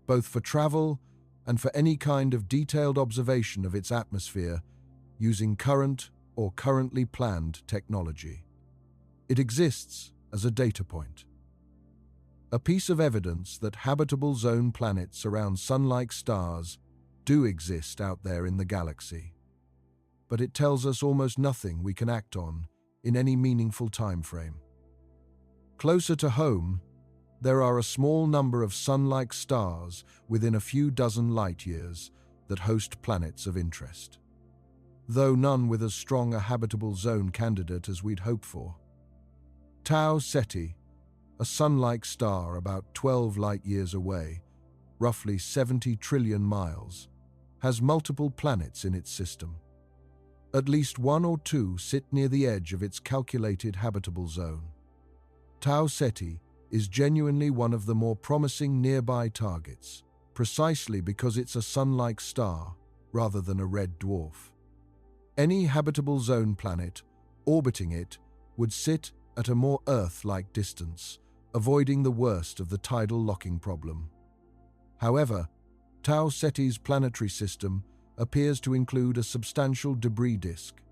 S1: both for travel and for any kind of detailed observation of its atmosphere using current or currently planned technology. It exists as a data point, a piece of evidence that habitable zone planets around Sun-like stars do exist out there in the galaxy. But it tells us almost nothing we can act on in any meaningful time frame. Closer to home, there are a small number of Sun-like stars within a few dozen light-years that host planets of interest, though none with as strong a habitable zone candidate as we'd hoped for. Tau Ceti, a Sun-like star about 12 light-years away, roughly 70 trillion miles, has multiple planets in its system. At least one or two sit near the edge of its calculated habitable zone. Tau Ceti is genuinely one of the more promising nearby targets, precisely because it's a Sun-like star rather than a red dwarf. Any habitable zone planet orbiting it would sit at a more Earth-like distance, avoiding the worst of the tidal locking problem. However, Tau Ceti's planetary system appears to include a substantial debris disk,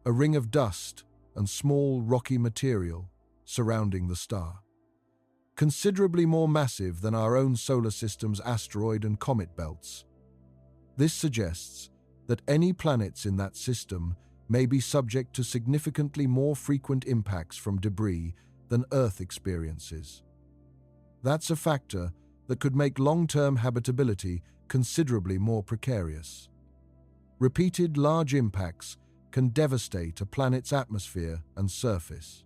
S1: a ring of dust and small rocky material surrounding the star, considerably more massive than our own solar system's asteroid and comet belts. This suggests that any planets in that system may be subject to significantly more frequent impacts from debris than Earth experiences. That's a factor that could make long-term habitability considerably more precarious. Repeated large impacts can devastate a planet's atmosphere and surface.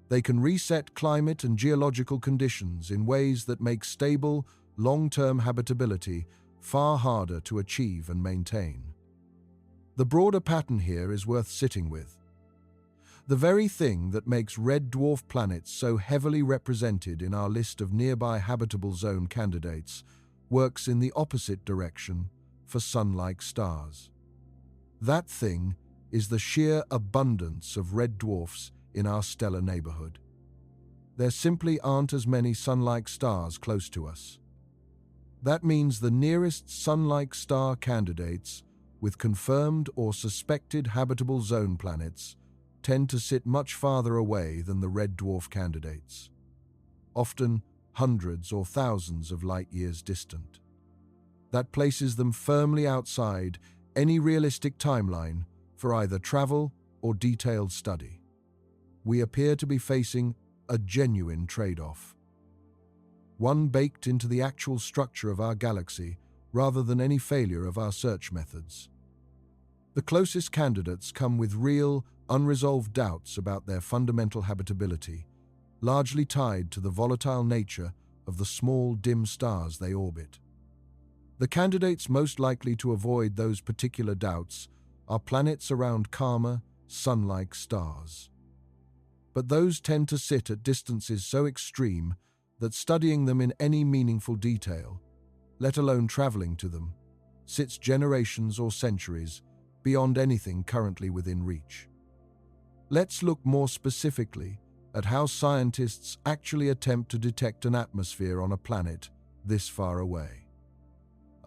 S1: They can reset climate and geological conditions in ways that make stable, long-term habitability far harder to achieve and maintain. The broader pattern here is worth sitting with. The very thing that makes red dwarf planets so heavily represented in our list of nearby habitable zone candidates works in the opposite direction for Sun-like stars. That thing is the sheer abundance of red dwarfs in our stellar neighborhood. There simply aren't as many Sun-like stars close to us. That means the nearest Sun-like star candidates with confirmed or suspected habitable zone planets tend to sit much farther away than the red dwarf candidates, often hundreds or thousands of light-years distant. That places them firmly outside any realistic timeline for either travel or detailed study. We appear to be facing a genuine trade-off, one baked into the actual structure of our galaxy rather than any failure of our search methods. The closest candidates come with real, unresolved doubts about their fundamental habitability, largely tied to the volatile nature of the small, dim stars they orbit. The candidates most likely to avoid those particular doubts are planets around calmer, sun-like stars. But those tend to sit at distances so extreme that studying them in any meaningful detail, let alone traveling to them, sits generations or centuries beyond anything currently within reach. Let's look more specifically at how scientists actually attempt to detect an atmosphere on a planet this far away.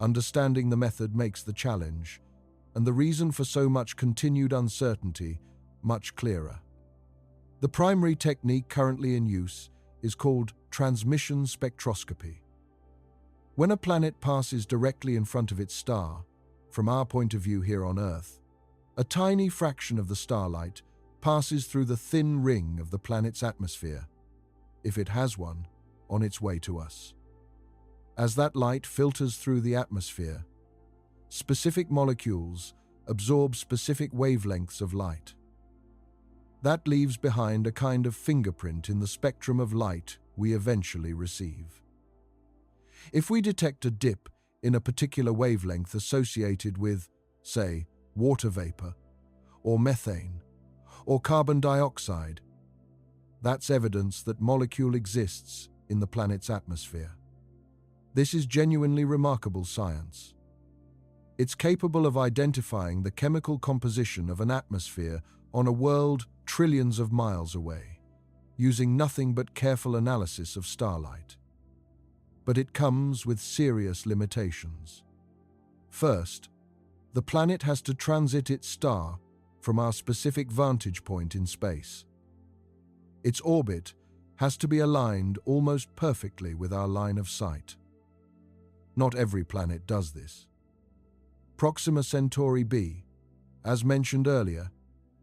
S1: Understanding the method makes the challenge and the reason for so much continued uncertainty much clearer. The primary technique currently in use is called transmission spectroscopy. When a planet passes directly in front of its star, from our point of view here on Earth, a tiny fraction of the starlight passes through the thin ring of the planet's atmosphere, if it has one, on its way to us. As that light filters through the atmosphere, specific molecules absorb specific wavelengths of light. That leaves behind a kind of fingerprint in the spectrum of light we eventually receive. If we detect a dip in a particular wavelength associated with, say, water vapor, or methane, or carbon dioxide, that's evidence that molecule exists in the planet's atmosphere. This is genuinely remarkable science. It's capable of identifying the chemical composition of an atmosphere on a world trillions of miles away, using nothing but careful analysis of starlight. But it comes with serious limitations. First, the planet has to transit its star from our specific vantage point in space. Its orbit has to be aligned almost perfectly with our line of sight. Not every planet does this. Proxima Centauri b, as mentioned earlier,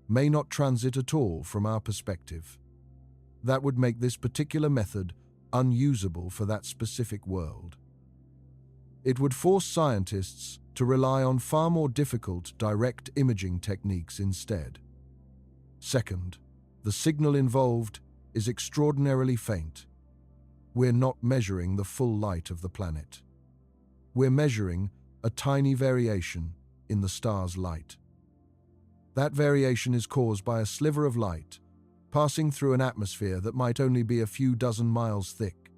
S1: may not transit at all from our perspective. That would make this particular method unusable for that specific world. It would force scientists to rely on far more difficult direct imaging techniques instead. Second, the signal involved is extraordinarily faint. We're not measuring the full light of the planet. We're measuring a tiny variation in the star's light. That variation is caused by a sliver of light passing through an atmosphere that might only be a few dozen miles thick,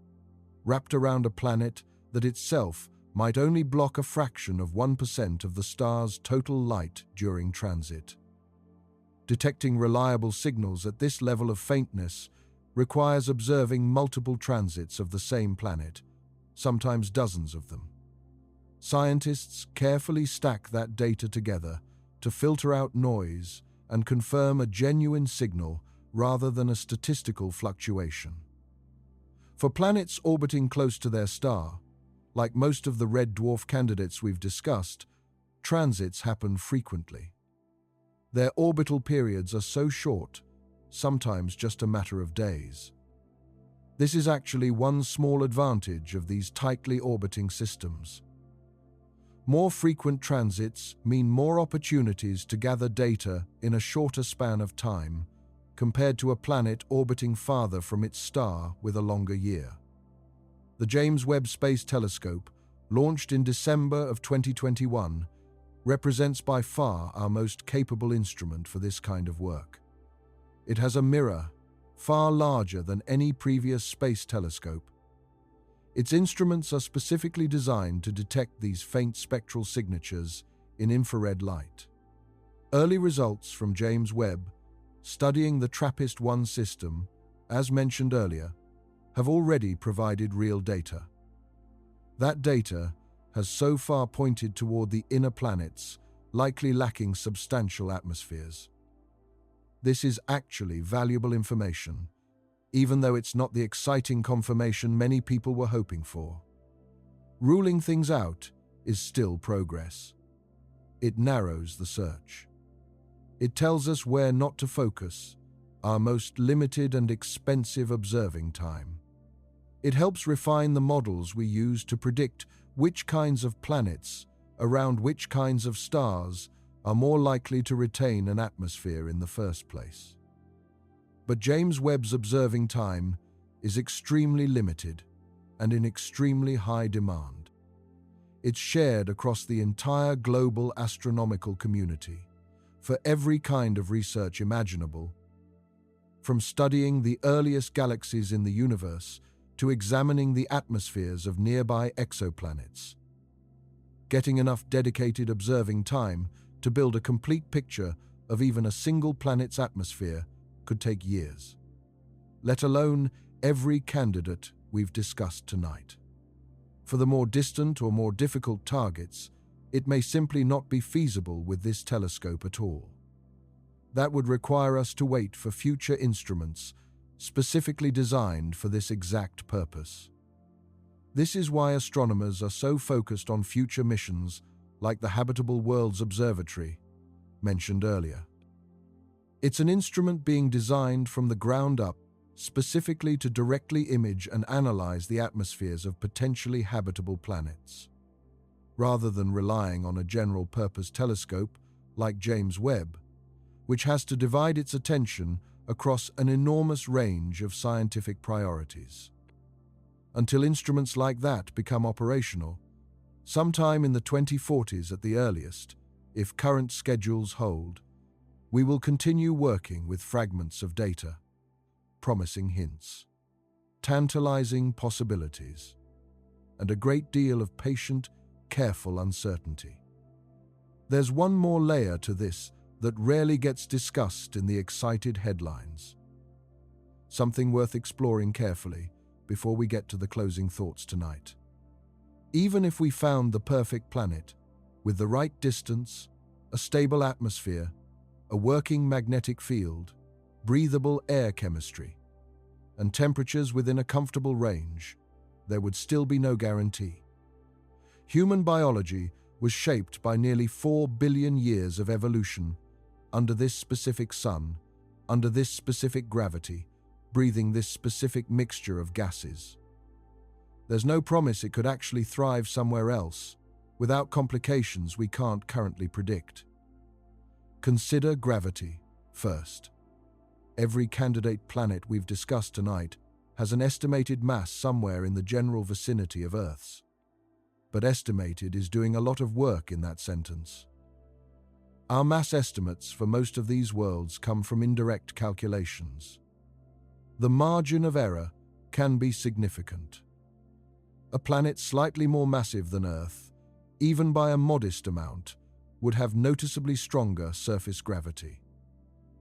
S1: wrapped around a planet that itself might only block a fraction of 1% of the star's total light during transit. Detecting reliable signals at this level of faintness requires observing multiple transits of the same planet, sometimes dozens of them. Scientists carefully stack that data together to filter out noise and confirm a genuine signal rather than a statistical fluctuation. For planets orbiting close to their star, like most of the red dwarf candidates we've discussed, transits happen frequently. Their orbital periods are so short, sometimes just a matter of days. This is actually one small advantage of these tightly orbiting systems. More frequent transits mean more opportunities to gather data in a shorter span of time, compared to a planet orbiting farther from its star with a longer year. The James Webb Space Telescope, launched in December of 2021, represents by far our most capable instrument for this kind of work. It has a mirror far larger than any previous space telescope. Its instruments are specifically designed to detect these faint spectral signatures in infrared light. Early results from James Webb, studying the TRAPPIST-1 system, as mentioned earlier, have already provided real data. That data has so far pointed toward the inner planets, likely lacking substantial atmospheres. This is actually valuable information, even though it's not the exciting confirmation many people were hoping for. Ruling things out is still progress. It narrows the search. It tells us where not to focus, our most limited and expensive observing time. It helps refine the models we use to predict which kinds of planets around which kinds of stars are more likely to retain an atmosphere in the first place. But James Webb's observing time is extremely limited and in extremely high demand. It's shared across the entire global astronomical community for every kind of research imaginable, from studying the earliest galaxies in the universe to examining the atmospheres of nearby exoplanets. Getting enough dedicated observing time to build a complete picture of even a single planet's atmosphere could take years, let alone every candidate we've discussed tonight. For the more distant or more difficult targets, it may simply not be feasible with this telescope at all. That would require us to wait for future instruments specifically designed for this exact purpose. This is why astronomers are so focused on future missions like the Habitable Worlds Observatory, mentioned earlier. It's an instrument being designed from the ground up specifically to directly image and analyze the atmospheres of potentially habitable planets. Rather than relying on a general-purpose telescope like James Webb, which has to divide its attention across an enormous range of scientific priorities. Until instruments like that become operational, sometime in the 2040s at the earliest, if current schedules hold, we will continue working with fragments of data, promising hints, tantalizing possibilities, and a great deal of patient, careful uncertainty. There's one more layer to this that rarely gets discussed in the excited headlines. Something worth exploring carefully before we get to the closing thoughts tonight. Even if we found the perfect planet, with the right distance, a stable atmosphere, a working magnetic field, breathable air chemistry, and temperatures within a comfortable range, there would still be no guarantee. Human biology was shaped by nearly 4 billion years of evolution under this specific sun, under this specific gravity, breathing this specific mixture of gases. There's no promise it could actually thrive somewhere else, without complications we can't currently predict. Consider gravity first. Every candidate planet we've discussed tonight has an estimated mass somewhere in the general vicinity of Earth's. But estimated is doing a lot of work in that sentence. Our mass estimates for most of these worlds come from indirect calculations. The margin of error can be significant. A planet slightly more massive than Earth, even by a modest amount, would have noticeably stronger surface gravity.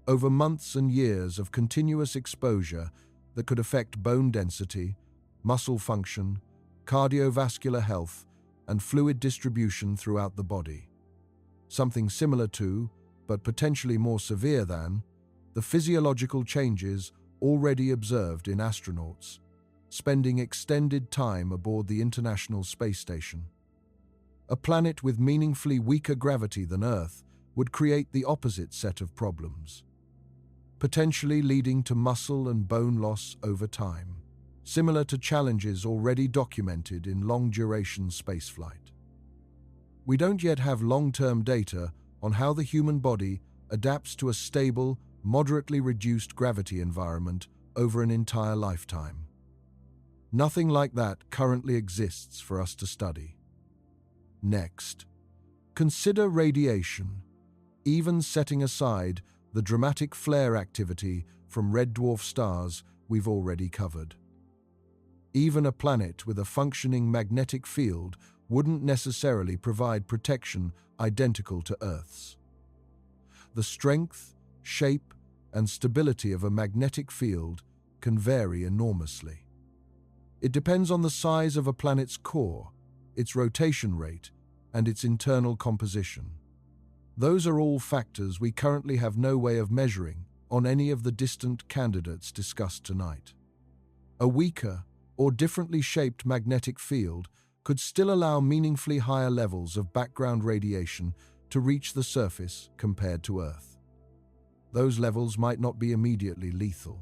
S1: Over months and years of continuous exposure that could affect bone density, muscle function, cardiovascular health, and fluid distribution throughout the body. Something similar to, but potentially more severe than, the physiological changes already observed in astronauts, spending extended time aboard the International Space Station. A planet with meaningfully weaker gravity than Earth would create the opposite set of problems, potentially leading to muscle and bone loss over time, similar to challenges already documented in long-duration spaceflight. We don't yet have long-term data on how the human body adapts to a stable, moderately reduced gravity environment over an entire lifetime. Nothing like that currently exists for us to study. Next, consider radiation, even setting aside the dramatic flare activity from red dwarf stars we've already covered. Even a planet with a functioning magnetic field wouldn't necessarily provide protection identical to Earth's. The strength, shape, and stability of a magnetic field can vary enormously. It depends on the size of a planet's core, its rotation rate, and its internal composition. Those are all factors we currently have no way of measuring on any of the distant candidates discussed tonight. A weaker or differently shaped magnetic field could still allow meaningfully higher levels of background radiation to reach the surface compared to Earth. Those levels might not be immediately lethal,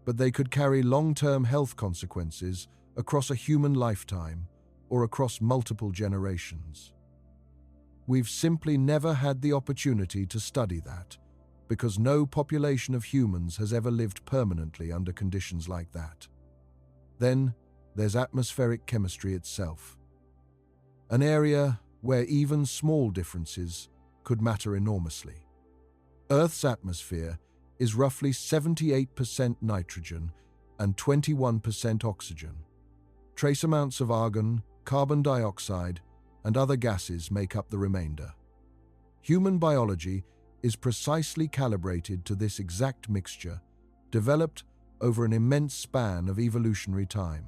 S1: but they could carry long-term health consequences across a human lifetime or across multiple generations. We've simply never had the opportunity to study that, because no population of humans has ever lived permanently under conditions like that. Then, there's atmospheric chemistry itself, an area where even small differences could matter enormously. Earth's atmosphere is roughly 78% nitrogen and 21% oxygen. Trace amounts of argon, carbon dioxide, and other gases make up the remainder. Human biology is precisely calibrated to this exact mixture, developed over an immense span of evolutionary time.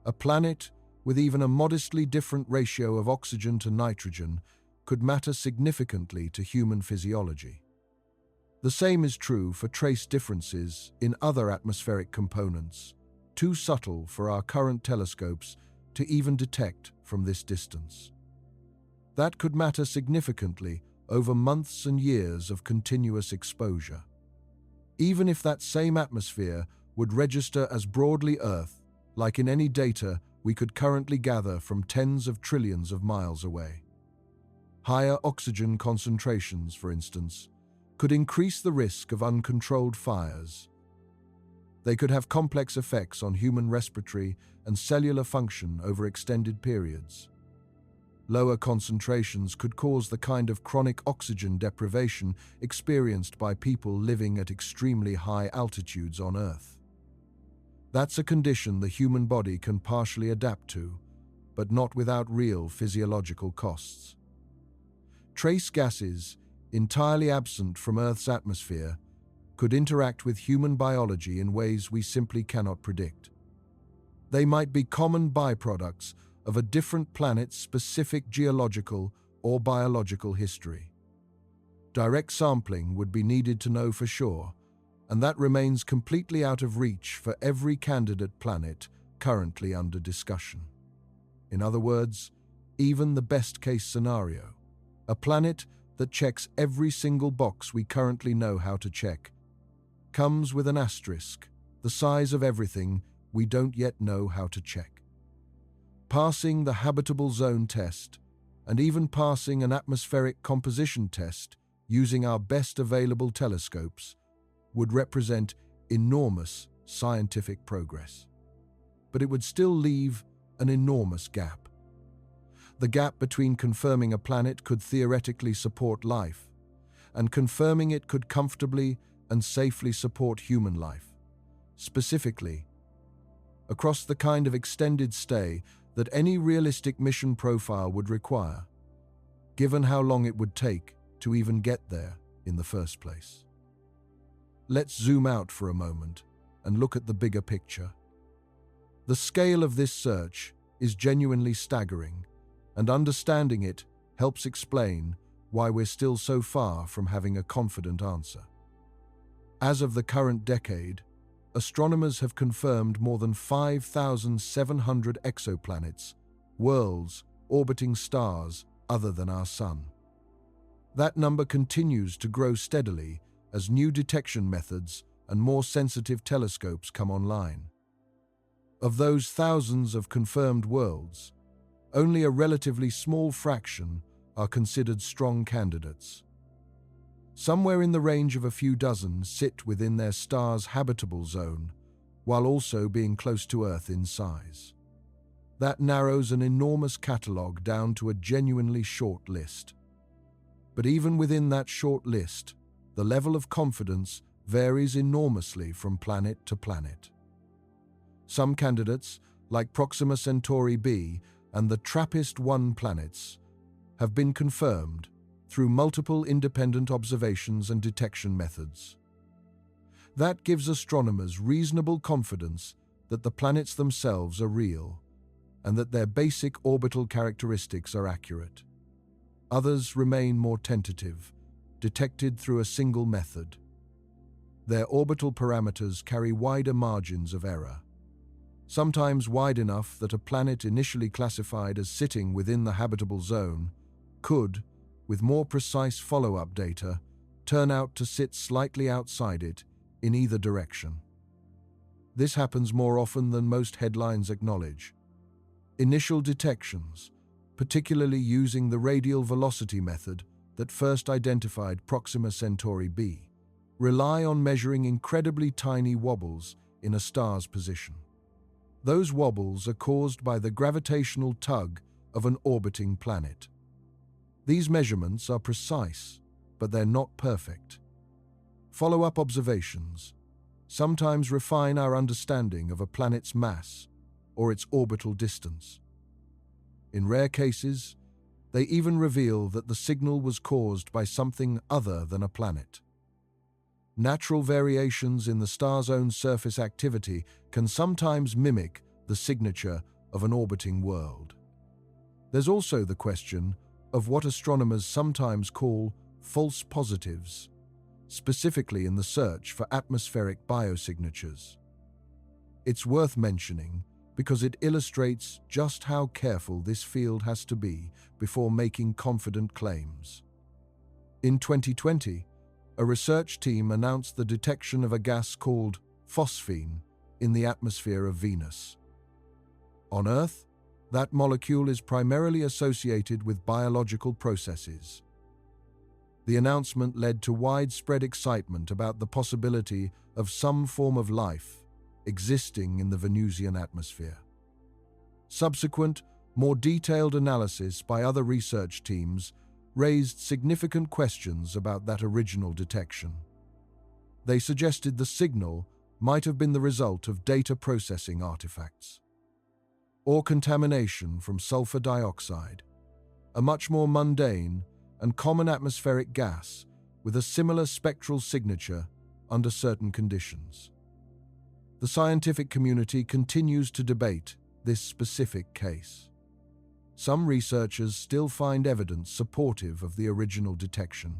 S1: A planet with even a modestly different ratio of oxygen to nitrogen, could matter significantly to human physiology. The same is true for trace differences in other atmospheric components, too subtle for our current telescopes to even detect from this distance. That could matter significantly over months and years of continuous exposure. Even if that same atmosphere would register as broadly Earth, like in any data we could currently gather from tens of trillions of miles away. Higher oxygen concentrations, for instance, could increase the risk of uncontrolled fires. They could have complex effects on human respiratory and cellular function over extended periods. Lower concentrations could cause the kind of chronic oxygen deprivation experienced by people living at extremely high altitudes on Earth. That's a condition the human body can partially adapt to, but not without real physiological costs. Trace gases, entirely absent from Earth's atmosphere, could interact with human biology in ways we simply cannot predict. They might be common byproducts of a different planet's specific geological or biological history. Direct sampling would be needed to know for sure, and that remains completely out of reach for every candidate planet currently under discussion. In other words, even the best-case scenario, a planet that checks every single box we currently know how to check, comes with an asterisk, the size of everything we don't yet know how to check. Passing the habitable zone test, and even passing an atmospheric composition test using our best available telescopes, would represent enormous scientific progress. But it would still leave an enormous gap. The gap between confirming a planet could theoretically support life, and confirming it could comfortably and safely support human life. Specifically, across the kind of extended stay that any realistic mission profile would require, given how long it would take to even get there in the first place. Let's zoom out for a moment and look at the bigger picture. The scale of this search is genuinely staggering, and understanding it helps explain why we're still so far from having a confident answer. As of the current decade, astronomers have confirmed more than 5,700 exoplanets, worlds orbiting stars other than our Sun. That number continues to grow steadily as new detection methods and more sensitive telescopes come online. Of those thousands of confirmed worlds, only a relatively small fraction are considered strong candidates. Somewhere in the range of a few dozen sit within their star's habitable zone, while also being close to Earth in size. That narrows an enormous catalogue down to a genuinely short list. But even within that short list, the level of confidence varies enormously from planet to planet. Some candidates, like Proxima Centauri b and the TRAPPIST-1 planets, have been confirmed through multiple independent observations and detection methods. That gives astronomers reasonable confidence that the planets themselves are real and that their basic orbital characteristics are accurate. Others remain more tentative, detected through a single method. Their orbital parameters carry wider margins of error, sometimes wide enough that a planet initially classified as sitting within the habitable zone could, with more precise follow-up data, turn out to sit slightly outside it in either direction. This happens more often than most headlines acknowledge. Initial detections, particularly using the radial velocity method that first identified Proxima Centauri b, rely on measuring incredibly tiny wobbles in a star's position. Those wobbles are caused by the gravitational tug of an orbiting planet. These measurements are precise, but they're not perfect. Follow-up observations sometimes refine our understanding of a planet's mass or its orbital distance. In rare cases, they even reveal that the signal was caused by something other than a planet. Natural variations in the star's own surface activity can sometimes mimic the signature of an orbiting world. There's also the question of what astronomers sometimes call false positives, specifically in the search for atmospheric biosignatures. It's worth mentioning because it illustrates just how careful this field has to be before making confident claims. In 2020, a research team announced the detection of a gas called phosphine in the atmosphere of Venus. On Earth, that molecule is primarily associated with biological processes. The announcement led to widespread excitement about the possibility of some form of life existing in the Venusian atmosphere. Subsequent, more detailed analysis by other research teams raised significant questions about that original detection. They suggested the signal might have been the result of data processing artifacts, or contamination from sulfur dioxide, a much more mundane and common atmospheric gas with a similar spectral signature under certain conditions. The scientific community continues to debate this specific case. Some researchers still find evidence supportive of the original detection.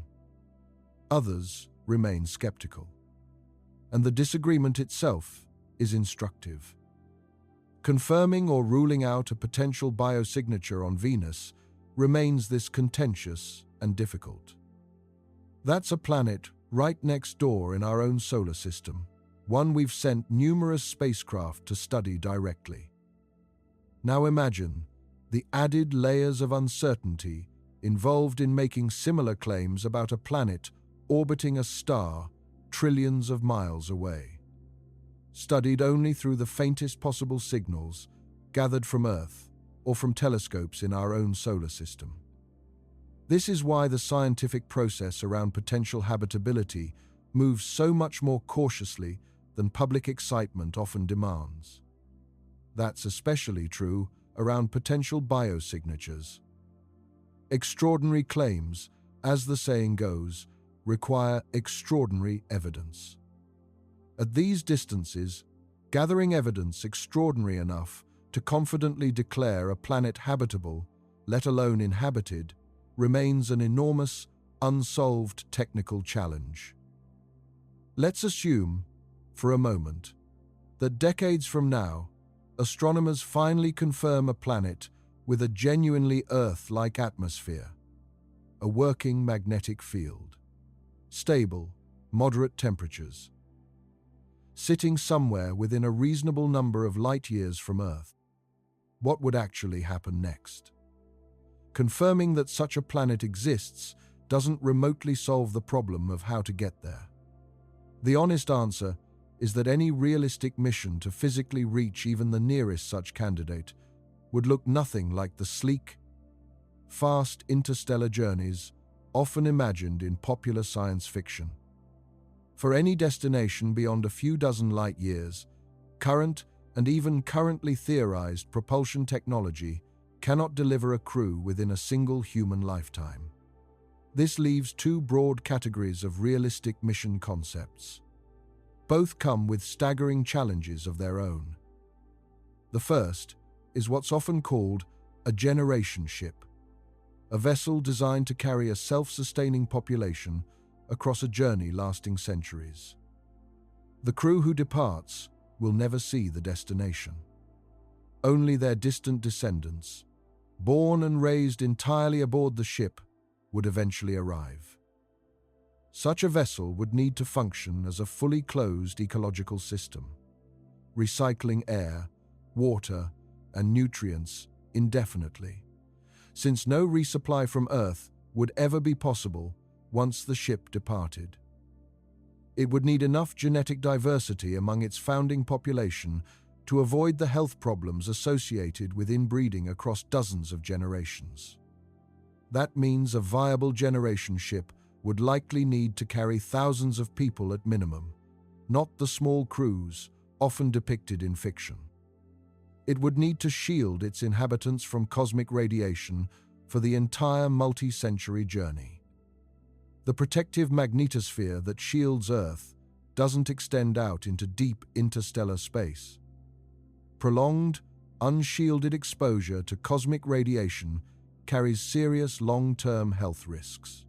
S1: Others remain skeptical. And the disagreement itself is instructive. Confirming or ruling out a potential biosignature on Venus remains this contentious and difficult. That's a planet right next door in our own solar system, one we've sent numerous spacecraft to study directly. Now imagine the added layers of uncertainty involved in making similar claims about a planet orbiting a star trillions of miles away, studied only through the faintest possible signals gathered from Earth or from telescopes in our own solar system. This is why the scientific process around potential habitability moves so much more cautiously than public excitement often demands. That's especially true around potential biosignatures. Extraordinary claims, as the saying goes, require extraordinary evidence. At these distances, gathering evidence extraordinary enough to confidently declare a planet habitable, let alone inhabited, remains an enormous, unsolved technical challenge. Let's assume, for a moment, that decades from now, astronomers finally confirm a planet with a genuinely Earth-like atmosphere, a working magnetic field, stable, moderate temperatures, sitting somewhere within a reasonable number of light years from Earth. What would actually happen next? Confirming that such a planet exists doesn't remotely solve the problem of how to get there. The honest answer is that any realistic mission to physically reach even the nearest such candidate would look nothing like the sleek, fast interstellar journeys often imagined in popular science fiction. For any destination beyond a few dozen light years, current and even currently theorized propulsion technology cannot deliver a crew within a single human lifetime. This leaves two broad categories of realistic mission concepts. Both come with staggering challenges of their own. The first is what's often called a generation ship, a vessel designed to carry a self-sustaining population across a journey lasting centuries. The crew who departs will never see the destination. Only their distant descendants, born and raised entirely aboard the ship, would eventually arrive. Such a vessel would need to function as a fully closed ecological system, recycling air, water, and nutrients indefinitely, since no resupply from Earth would ever be possible once the ship departed. It would need enough genetic diversity among its founding population to avoid the health problems associated with inbreeding across dozens of generations. That means a viable generation ship would likely need to carry thousands of people at minimum, not the small crews often depicted in fiction. It would need to shield its inhabitants from cosmic radiation for the entire multi-century journey. The protective magnetosphere that shields Earth doesn't extend out into deep interstellar space. Prolonged, unshielded exposure to cosmic radiation carries serious long-term health risks.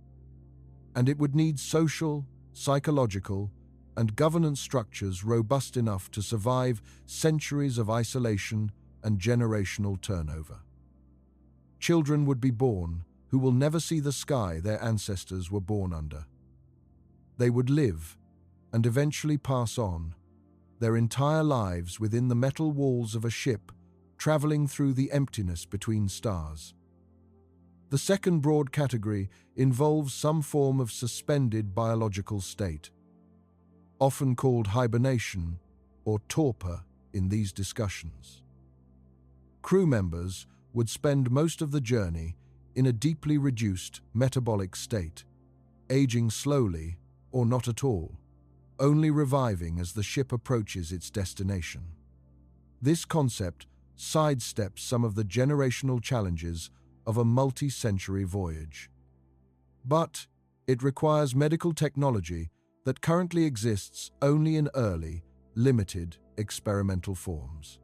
S1: And it would need social, psychological, and governance structures robust enough to survive centuries of isolation and generational turnover. Children would be born who will never see the sky their ancestors were born under. They would live, and eventually pass on, their entire lives within the metal walls of a ship traveling through the emptiness between stars. The second broad category involves some form of suspended biological state, often called hibernation or torpor in these discussions. Crew members would spend most of the journey in a deeply reduced metabolic state, aging slowly or not at all, only reviving as the ship approaches its destination. This concept sidesteps some of the generational challenges of a multi-century voyage. But it requires medical technology that currently exists only in early, limited experimental forms.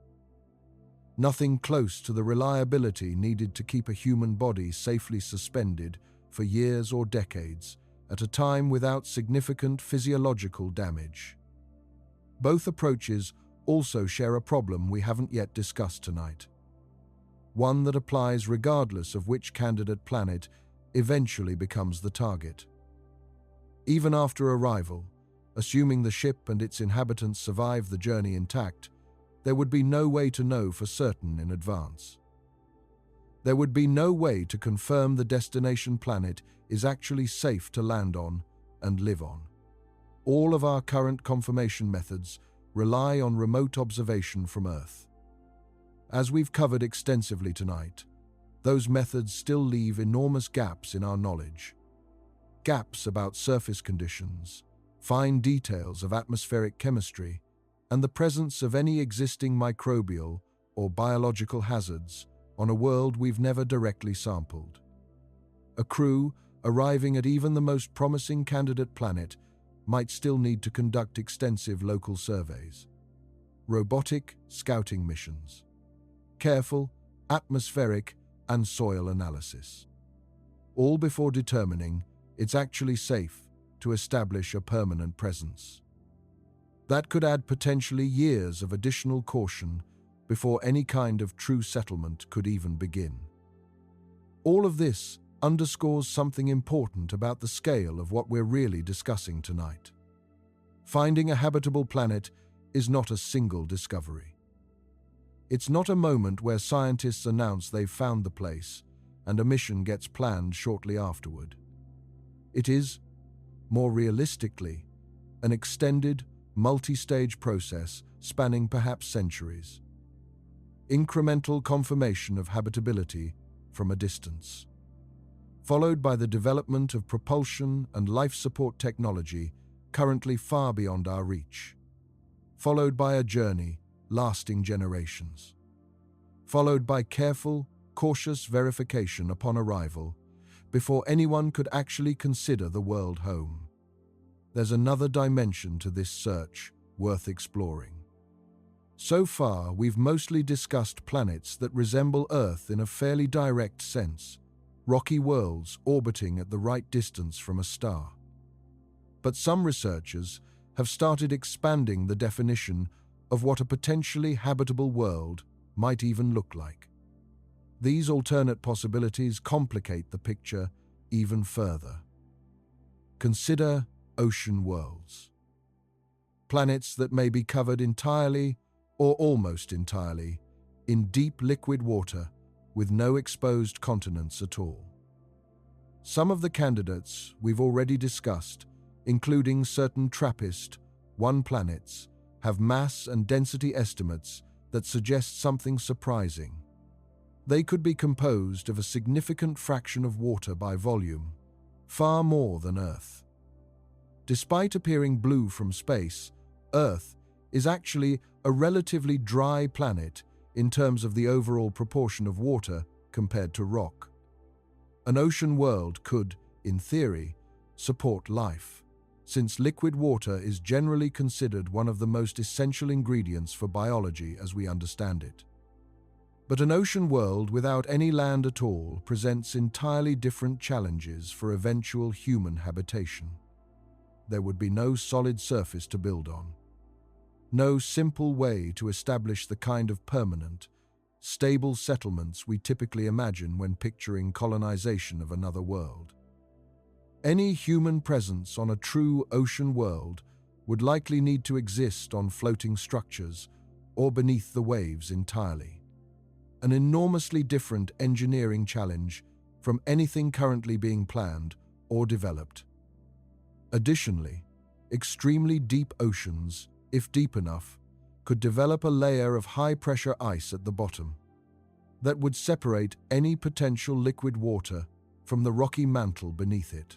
S1: Nothing close to the reliability needed to keep a human body safely suspended for years or decades at a time without significant physiological damage. Both approaches also share a problem we haven't yet discussed tonight, one that applies regardless of which candidate planet eventually becomes the target. Even after arrival, assuming the ship and its inhabitants survive the journey intact, there would be no way to know for certain in advance. There would be no way to confirm the destination planet is actually safe to land on and live on. All of our current confirmation methods rely on remote observation from Earth. As we've covered extensively tonight, those methods still leave enormous gaps in our knowledge. Gaps about surface conditions, fine details of atmospheric chemistry, and the presence of any existing microbial or biological hazards on a world we've never directly sampled. A crew arriving at even the most promising candidate planet might still need to conduct extensive local surveys, robotic scouting missions, careful atmospheric and soil analysis, all before determining it's actually safe to establish a permanent presence. That could add potentially years of additional caution before any kind of true settlement could even begin. All of this underscores something important about the scale of what we're really discussing tonight. Finding a habitable planet is not a single discovery. It's not a moment where scientists announce they've found the place and a mission gets planned shortly afterward. It is, more realistically, an extended, multi-stage process spanning perhaps centuries. Incremental confirmation of habitability from a distance, followed by the development of propulsion and life support technology currently far beyond our reach, followed by a journey lasting generations, followed by careful, cautious verification upon arrival before anyone could actually consider the world home. There's another dimension to this search worth exploring. So far, we've mostly discussed planets that resemble Earth in a fairly direct sense, rocky worlds orbiting at the right distance from a star. But some researchers have started expanding the definition of what a potentially habitable world might even look like. These alternate possibilities complicate the picture even further. Consider ocean worlds. Planets that may be covered entirely or almost entirely in deep liquid water with no exposed continents at all. Some of the candidates we've already discussed, including certain TRAPPIST-1 planets, have mass and density estimates that suggest something surprising. They could be composed of a significant fraction of water by volume, far more than Earth. Despite appearing blue from space, Earth is actually a relatively dry planet in terms of the overall proportion of water compared to rock. An ocean world could, in theory, support life, since liquid water is generally considered one of the most essential ingredients for biology as we understand it. But an ocean world without any land at all presents entirely different challenges for eventual human habitation. There would be no solid surface to build on, no simple way to establish the kind of permanent, stable settlements we typically imagine when picturing colonization of another world. Any human presence on a true ocean world would likely need to exist on floating structures or beneath the waves entirely. An enormously different engineering challenge from anything currently being planned or developed. Additionally, extremely deep oceans, if deep enough, could develop a layer of high-pressure ice at the bottom that would separate any potential liquid water from the rocky mantle beneath it.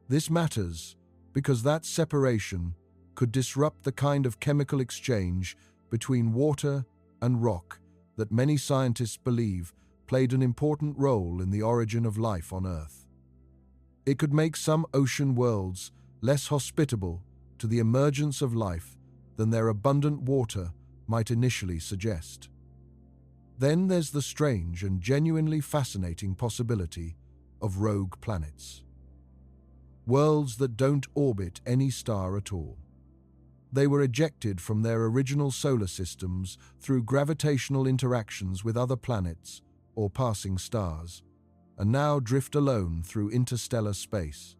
S1: This matters because that separation could disrupt the kind of chemical exchange between water and rock that many scientists believe played an important role in the origin of life on Earth. It could make some ocean worlds less hospitable to the emergence of life than their abundant water might initially suggest. Then there's the strange and genuinely fascinating possibility of rogue planets. Worlds that don't orbit any star at all. They were ejected from their original solar systems through gravitational interactions with other planets or passing stars, and now drift alone through interstellar space.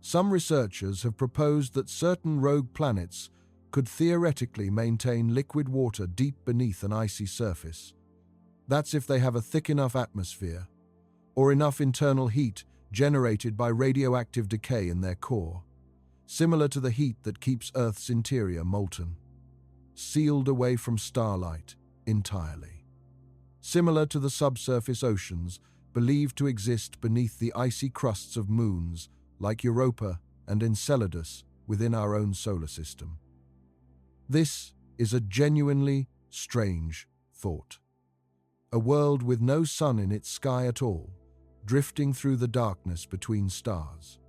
S1: Some researchers have proposed that certain rogue planets could theoretically maintain liquid water deep beneath an icy surface. That's if they have a thick enough atmosphere, or enough internal heat generated by radioactive decay in their core, similar to the heat that keeps Earth's interior molten, sealed away from starlight entirely. Similar to the subsurface oceans believed to exist beneath the icy crusts of moons like Europa and Enceladus within our own solar system. This is a genuinely strange thought. A world with no sun in its sky at all, drifting through the darkness between stars,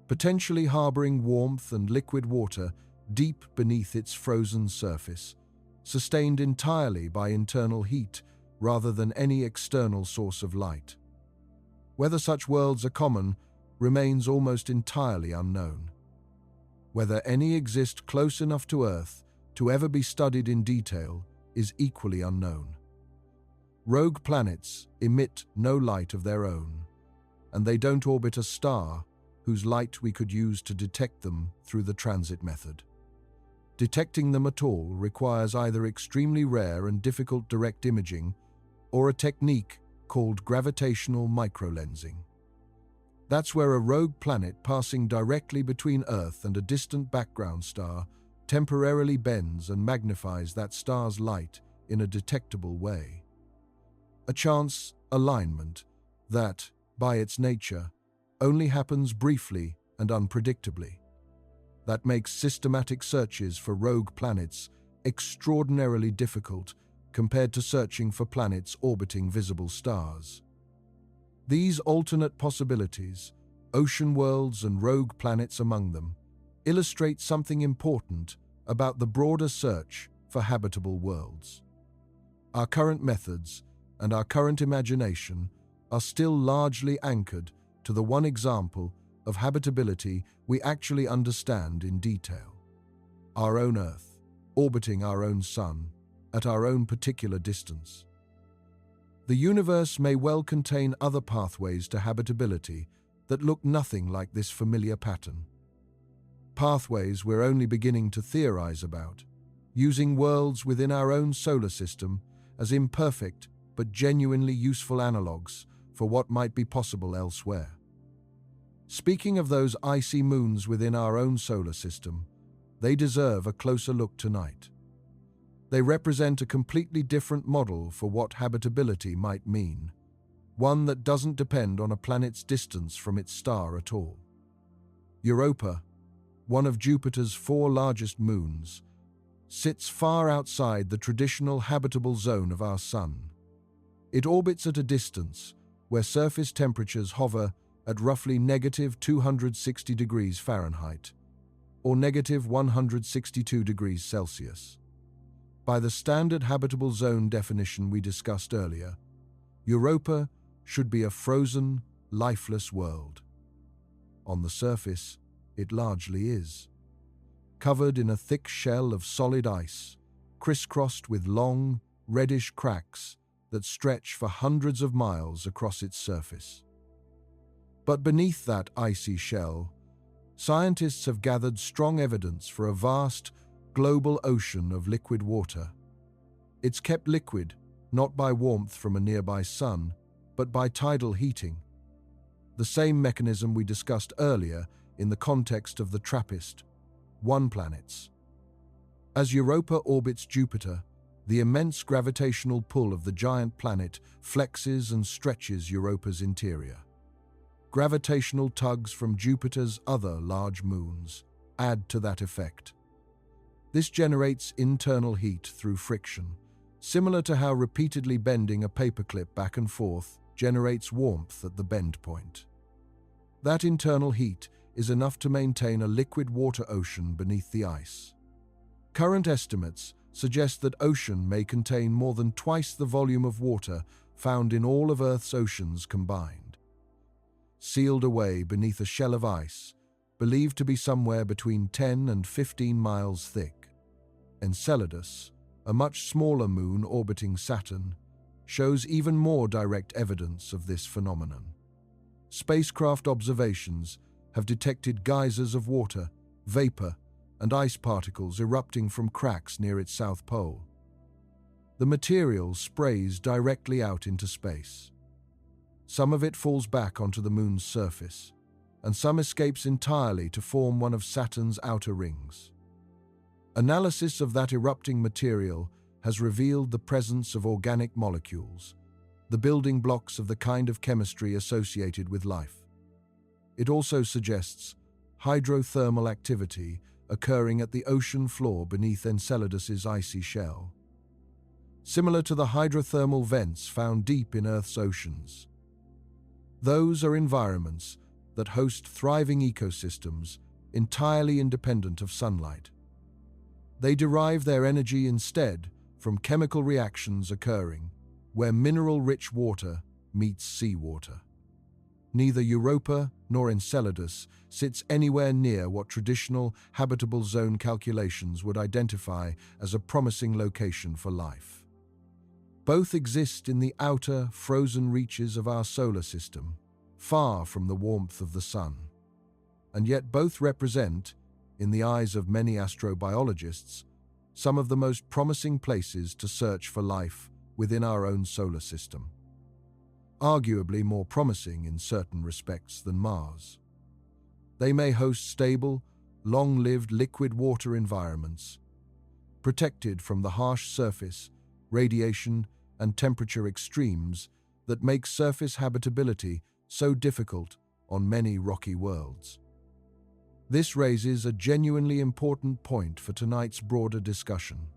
S1: potentially harboring warmth and liquid water deep beneath its frozen surface, sustained entirely by internal heat rather than any external source of light. Whether such worlds are common remains almost entirely unknown. Whether any exist close enough to Earth to ever be studied in detail is equally unknown. Rogue planets emit no light of their own, and they don't orbit a star whose light we could use to detect them through the transit method. Detecting them at all requires either extremely rare and difficult direct imaging or a technique called gravitational microlensing. That's where a rogue planet passing directly between Earth and a distant background star temporarily bends and magnifies that star's light in a detectable way. A chance alignment that, by its nature, only happens briefly and unpredictably. That makes systematic searches for rogue planets extraordinarily difficult compared to searching for planets orbiting visible stars. These alternate possibilities, ocean worlds and rogue planets among them, illustrate something important about the broader search for habitable worlds. Our current methods and our current imagination are still largely anchored to the one example of habitability we actually understand in detail: our own Earth, orbiting our own sun, at our own particular distance. The universe may well contain other pathways to habitability that look nothing like this familiar pattern. Pathways we're only beginning to theorize about, using worlds within our own solar system as imperfect but genuinely useful analogues for what might be possible elsewhere. Speaking of those icy moons within our own solar system, they deserve a closer look tonight. They represent a completely different model for what habitability might mean, one that doesn't depend on a planet's distance from its star at all. Europa, one of Jupiter's 4 largest moons, sits far outside the traditional habitable zone of our Sun. It orbits at a distance where surface temperatures hover at roughly -260 degrees Fahrenheit, or -162 degrees Celsius. By the standard habitable zone definition we discussed earlier, Europa should be a frozen, lifeless world. On the surface, it largely is. Covered in a thick shell of solid ice, crisscrossed with long, reddish cracks that stretch for hundreds of miles across its surface. But beneath that icy shell, scientists have gathered strong evidence for a vast, global ocean of liquid water. It's kept liquid, not by warmth from a nearby sun, but by tidal heating. The same mechanism we discussed earlier in the context of the TRAPPIST-1 planets. As Europa orbits Jupiter, the immense gravitational pull of the giant planet flexes and stretches Europa's interior. Gravitational tugs from Jupiter's other large moons add to that effect. This generates internal heat through friction, similar to how repeatedly bending a paperclip back and forth generates warmth at the bend point. That internal heat is enough to maintain a liquid water ocean beneath the ice. Current estimates suggest that ocean may contain more than twice the volume of water found in all of Earth's oceans combined. Sealed away beneath a shell of ice, believed to be somewhere between 10 and 15 miles thick. Enceladus, a much smaller moon orbiting Saturn, shows even more direct evidence of this phenomenon. Spacecraft observations have detected geysers of water, vapor, and ice particles erupting from cracks near its south pole. The material sprays directly out into space. Some of it falls back onto the moon's surface, and some escapes entirely to form one of Saturn's outer rings. Analysis of that erupting material has revealed the presence of organic molecules, the building blocks of the kind of chemistry associated with life. It also suggests hydrothermal activity occurring at the ocean floor beneath Enceladus's icy shell, similar to the hydrothermal vents found deep in Earth's oceans. Those are environments that host thriving ecosystems entirely independent of sunlight. They derive their energy instead from chemical reactions occurring where mineral-rich water meets seawater. Neither Europa nor Enceladus sits anywhere near what traditional habitable zone calculations would identify as a promising location for life. Both exist in the outer, frozen reaches of our solar system, far from the warmth of the sun. And yet both represent, in the eyes of many astrobiologists, some of the most promising places to search for life within our own solar system. Arguably more promising in certain respects than Mars. They may host stable, long-lived liquid water environments, protected from the harsh surface, radiation, and temperature extremes that make surface habitability so difficult on many rocky worlds. This raises a genuinely important point for tonight's broader discussion.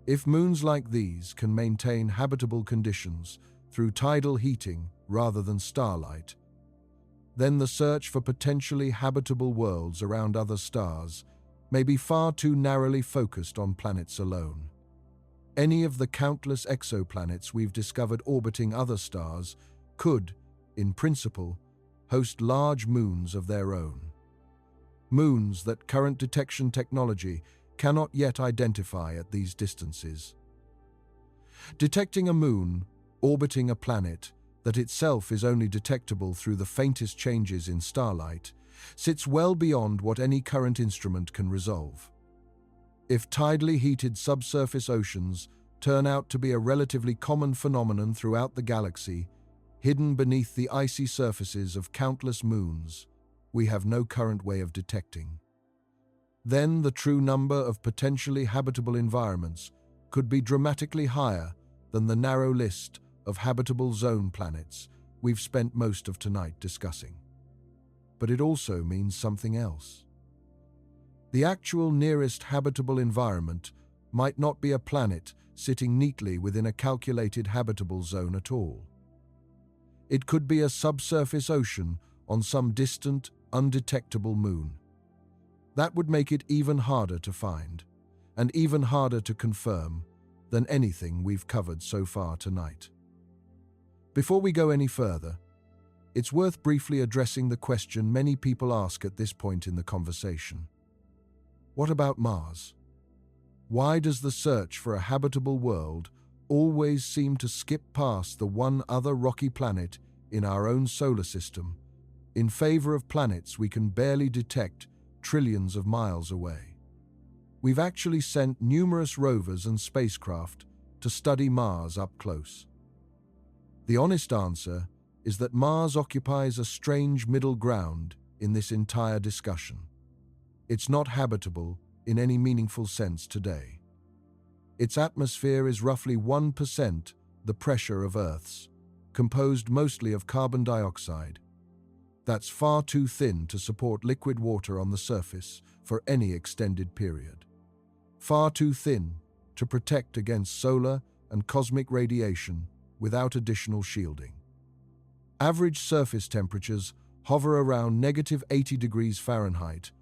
S1: If moons like these can maintain habitable conditions through tidal heating rather than starlight, then the search for potentially habitable worlds around other stars may be far too narrowly focused on planets alone. Any of the countless exoplanets we've discovered orbiting other stars could, in principle, host large moons of their own. Moons that current detection technology cannot yet identify at these distances. Detecting a moon orbiting a planet that itself is only detectable through the faintest changes in starlight sits well beyond what any current instrument can resolve. If tidally heated subsurface oceans turn out to be a relatively common phenomenon throughout the galaxy, hidden beneath the icy surfaces of countless moons, we have no current way of detecting. Then the true number of potentially habitable environments could be dramatically higher than the narrow list of habitable zone planets we've spent most of tonight discussing. But it also means something else. The actual nearest habitable environment might not be a planet sitting neatly within a calculated habitable zone at all. It could be a subsurface ocean on some distant, undetectable moon. That would make it even harder to find, and even harder to confirm than anything we've covered so far tonight. Before we go any further, it's worth briefly addressing the question many people ask at this point in the conversation. What about Mars? Why does the search for a habitable world always seem to skip past the one other rocky planet in our own solar system in favor of planets we can barely detect trillions of miles away? We've actually sent numerous rovers and spacecraft to study Mars up close. The honest answer is that Mars occupies a strange middle ground in this entire discussion. It's not habitable in any meaningful sense today. Its atmosphere is roughly 1% the pressure of Earth's, composed mostly of carbon dioxide. That's far too thin to support liquid water on the surface for any extended period. Far too thin to protect against solar and cosmic radiation without additional shielding. Average surface temperatures hover around -80 degrees Fahrenheit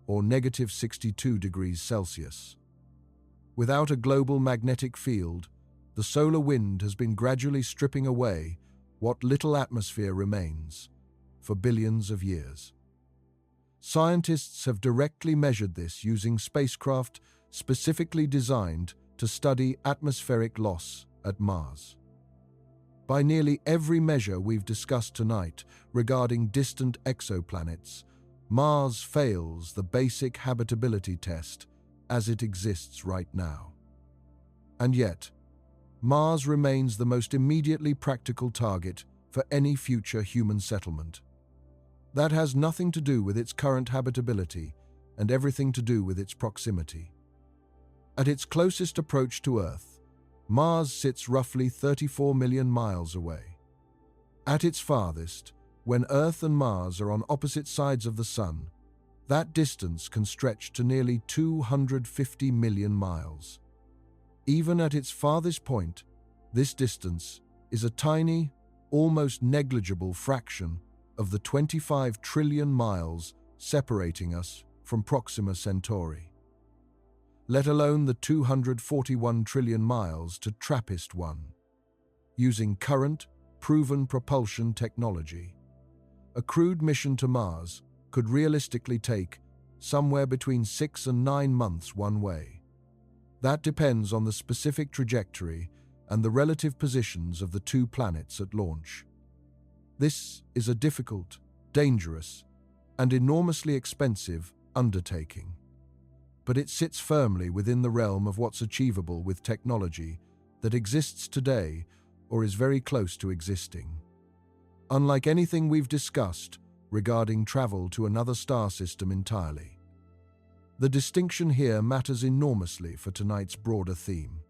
S1: or -62 degrees Celsius. Without a global magnetic field, the solar wind has been gradually stripping away what little atmosphere remains for billions of years. Scientists have directly measured this using spacecraft specifically designed to study atmospheric loss at Mars. By nearly every measure we've discussed tonight regarding distant exoplanets, Mars fails the basic habitability test as it exists right now. And yet, Mars remains the most immediately practical target for any future human settlement. That has nothing to do with its current habitability and everything to do with its proximity. At its closest approach to Earth, Mars sits roughly 34 million miles away. At its farthest, when Earth and Mars are on opposite sides of the Sun, that distance can stretch to nearly 250 million miles. Even at its farthest point, this distance is a tiny, almost negligible fraction of the 25 trillion miles separating us from Proxima Centauri, let alone the 241 trillion miles to TRAPPIST-1. Using current, proven propulsion technology, a crewed mission to Mars could realistically take somewhere between 6 and 9 months one way. That depends on the specific trajectory and the relative positions of the two planets at launch. This is a difficult, dangerous, and enormously expensive undertaking. But it sits firmly within the realm of what's achievable with technology that exists today or is very close to existing. Unlike anything we've discussed regarding travel to another star system entirely, the distinction here matters enormously for tonight's broader theme.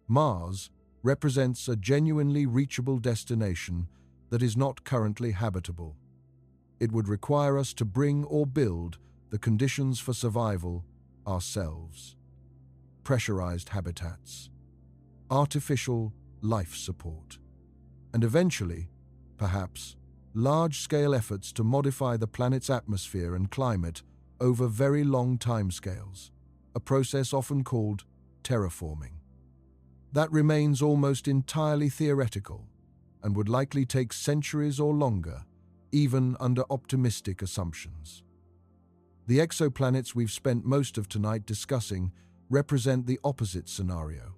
S1: Mars represents a genuinely reachable destination that is not currently habitable. It would require us to bring or build the conditions for survival ourselves. Pressurized habitats, artificial life support, and eventually, perhaps, large-scale efforts to modify the planet's atmosphere and climate over very long timescales, a process often called terraforming. That remains almost entirely theoretical and would likely take centuries or longer, even under optimistic assumptions. The exoplanets we've spent most of tonight discussing represent the opposite scenario.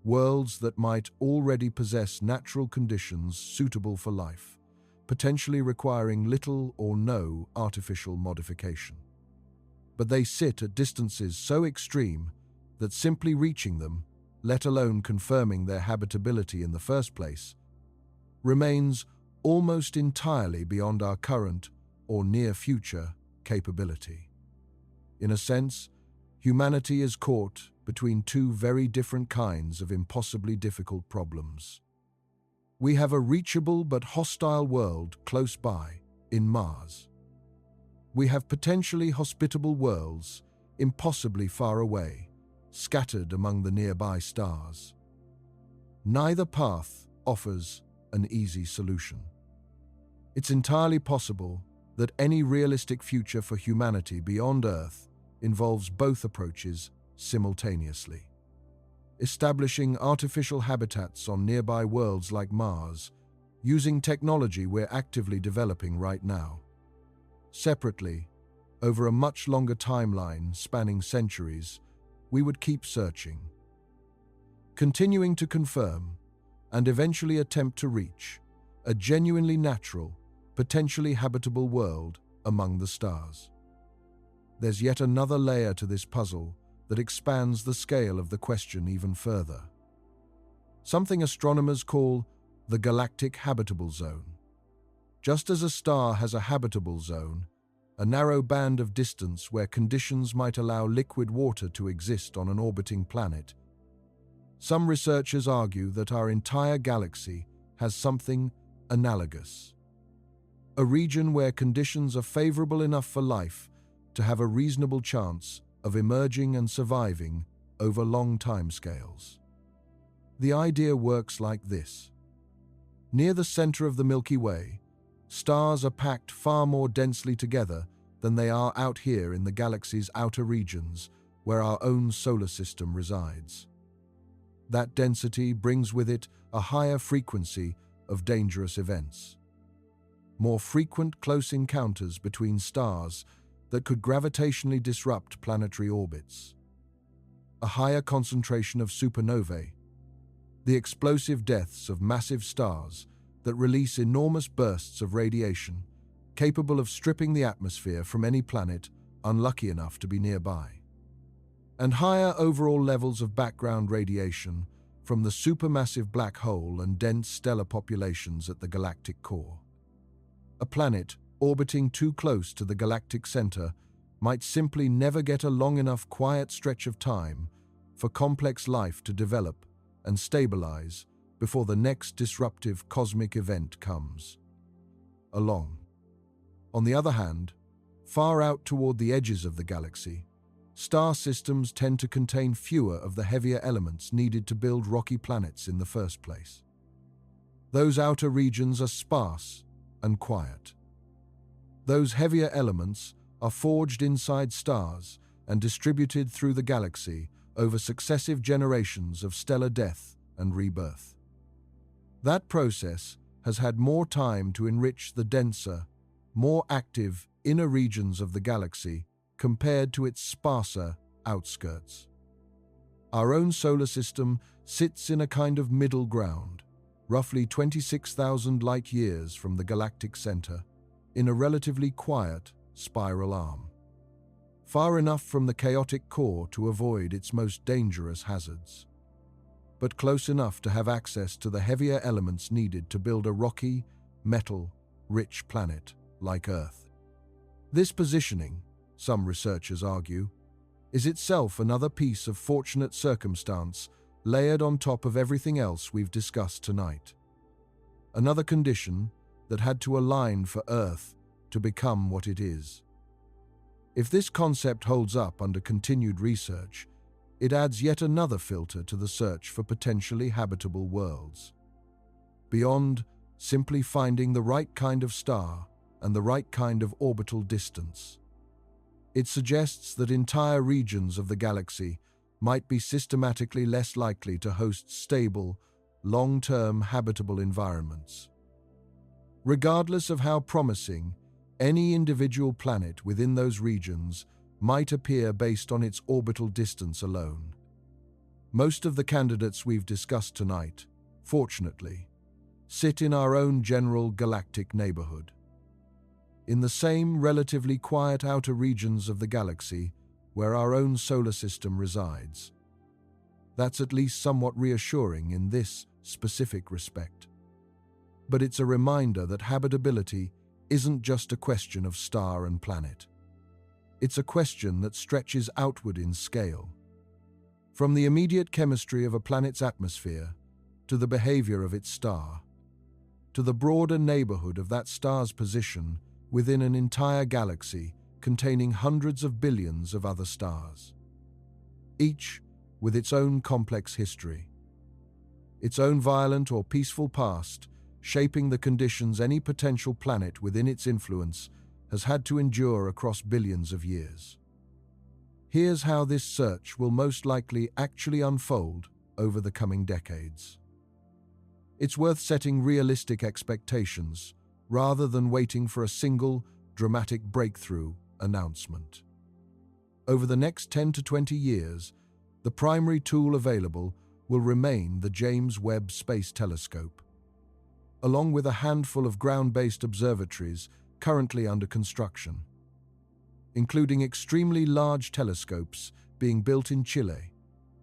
S1: Worlds that might already possess natural conditions suitable for life, potentially requiring little or no artificial modification. But they sit at distances so extreme that simply reaching them, let alone confirming their habitability in the first place, remains almost entirely beyond our current or near future capability. In a sense, humanity is caught between two very different kinds of impossibly difficult problems. We have a reachable but hostile world close by in Mars. We have potentially hospitable worlds impossibly far away, scattered among the nearby stars. Neither path offers an easy solution. It's entirely possible that any realistic future for humanity beyond Earth involves both approaches simultaneously, establishing artificial habitats on nearby worlds like Mars, using technology we're actively developing right now. Separately, over a much longer timeline spanning centuries, we would keep searching, continuing to confirm, and eventually attempt to reach a genuinely natural, potentially habitable world among the stars. There's yet another layer to this puzzle that expands the scale of the question even further. Something astronomers call the galactic habitable zone. Just as a star has a habitable zone, a narrow band of distance where conditions might allow liquid water to exist on an orbiting planet, some researchers argue that our entire galaxy has something analogous. A region where conditions are favorable enough for life to have a reasonable chance of emerging and surviving over long timescales. The idea works like this. Near the center of the Milky Way, stars are packed far more densely together than they are out here in the galaxy's outer regions where our own solar system resides. That density brings with it a higher frequency of dangerous events. More frequent close encounters between stars that could gravitationally disrupt planetary orbits. A higher concentration of supernovae, the explosive deaths of massive stars that release enormous bursts of radiation capable of stripping the atmosphere from any planet unlucky enough to be nearby. And higher overall levels of background radiation from the supermassive black hole and dense stellar populations at the galactic core. A planet orbiting too close to the galactic center might simply never get a long enough quiet stretch of time for complex life to develop and stabilize before the next disruptive cosmic event comes along. On the other hand, far out toward the edges of the galaxy, star systems tend to contain fewer of the heavier elements needed to build rocky planets in the first place. Those outer regions are sparse and quiet. Those heavier elements are forged inside stars and distributed through the galaxy over successive generations of stellar death and rebirth. That process has had more time to enrich the denser, more active inner regions of the galaxy compared to its sparser outskirts. Our own solar system sits in a kind of middle ground, roughly 26,000 light-years from the galactic center, in a relatively quiet spiral arm. Far enough from the chaotic core to avoid its most dangerous hazards, but close enough to have access to the heavier elements needed to build a rocky, metal-rich planet like Earth. This positioning, some researchers argue, is itself another piece of fortunate circumstance layered on top of everything else we've discussed tonight. Another condition that had to align for Earth to become what it is. If this concept holds up under continued research, it adds yet another filter to the search for potentially habitable worlds. Beyond simply finding the right kind of star and the right kind of orbital distance, it suggests that entire regions of the galaxy might be systematically less likely to host stable, long-term habitable environments. Regardless of how promising any individual planet within those regions might appear based on its orbital distance alone. Most of the candidates we've discussed tonight, fortunately, sit in our own general galactic neighborhood. In the same relatively quiet outer regions of the galaxy where our own solar system resides. That's at least somewhat reassuring in this specific respect. But it's a reminder that habitability isn't just a question of star and planet. It's a question that stretches outward in scale. From the immediate chemistry of a planet's atmosphere, to the behavior of its star, to the broader neighborhood of that star's position within an entire galaxy containing hundreds of billions of other stars. Each with its own complex history, its own violent or peaceful past, shaping the conditions any potential planet within its influence has had to endure across billions of years. Here's how this search will most likely actually unfold over the coming decades. It's worth setting realistic expectations rather than waiting for a single dramatic breakthrough announcement. Over the next 10 to 20 years, the primary tool available will remain the James Webb Space Telescope, along with a handful of ground-based observatories currently under construction, including extremely large telescopes being built in Chile,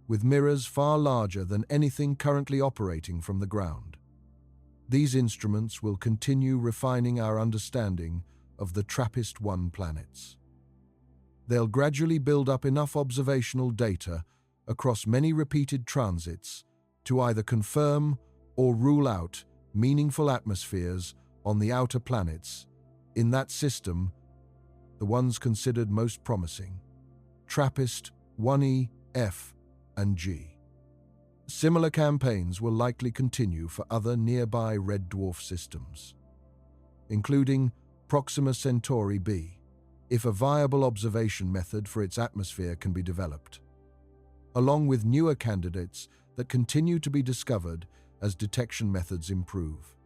S1: with mirrors far larger than anything currently operating from the ground. These instruments will continue refining our understanding of the TRAPPIST-1 planets. They'll gradually build up enough observational data across many repeated transits to either confirm or rule out meaningful atmospheres on the outer planets in that system, the ones considered most promising: TRAPPIST-1e, F, and G. Similar campaigns will likely continue for other nearby red dwarf systems, including Proxima Centauri b, if a viable observation method for its atmosphere can be developed, along with newer candidates that continue to be discovered as detection methods improve.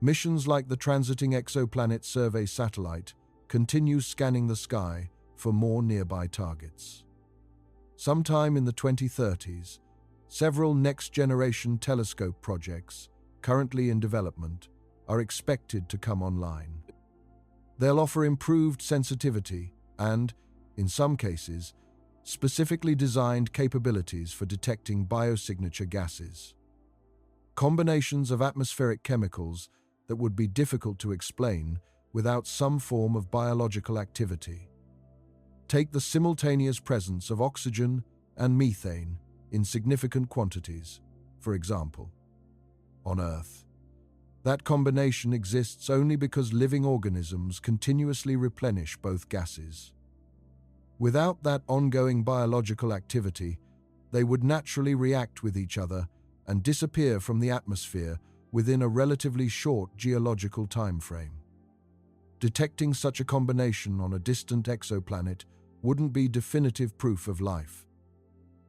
S1: Missions like the Transiting Exoplanet Survey satellite continue scanning the sky for more nearby targets. Sometime in the 2030s, several next-generation telescope projects, currently in development, are expected to come online. They'll offer improved sensitivity and, in some cases, specifically designed capabilities for detecting biosignature gases, combinations of atmospheric chemicals that would be difficult to explain without some form of biological activity. Take the simultaneous presence of oxygen and methane in significant quantities, for example. On Earth, that combination exists only because living organisms continuously replenish both gases. Without that ongoing biological activity, they would naturally react with each other and disappear from the atmosphere within a relatively short geological time frame. Detecting such a combination on a distant exoplanet wouldn't be definitive proof of life.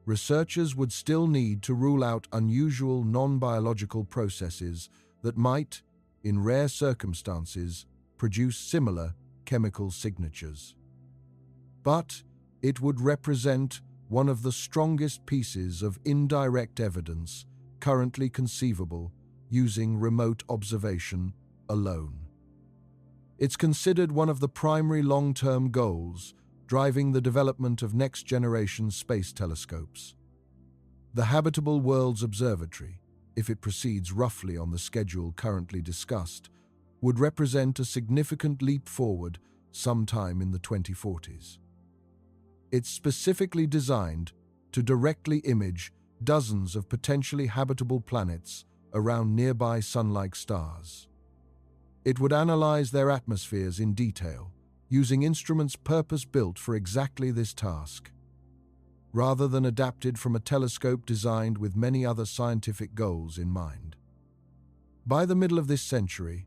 S1: Researchers would still need to rule out unusual non-biological processes that might, in rare circumstances, produce similar chemical signatures. But it would represent one of the strongest pieces of indirect evidence currently conceivable using remote observation alone. It's considered one of the primary long-term goals driving the development of next-generation space telescopes. The Habitable Worlds Observatory, if it proceeds roughly on the schedule currently discussed, would represent a significant leap forward sometime in the 2040s. It's specifically designed to directly image dozens of potentially habitable planets around nearby sun-like stars. It would analyze their atmospheres in detail, using instruments purpose-built for exactly this task, rather than adapted from a telescope designed with many other scientific goals in mind. By the middle of this century,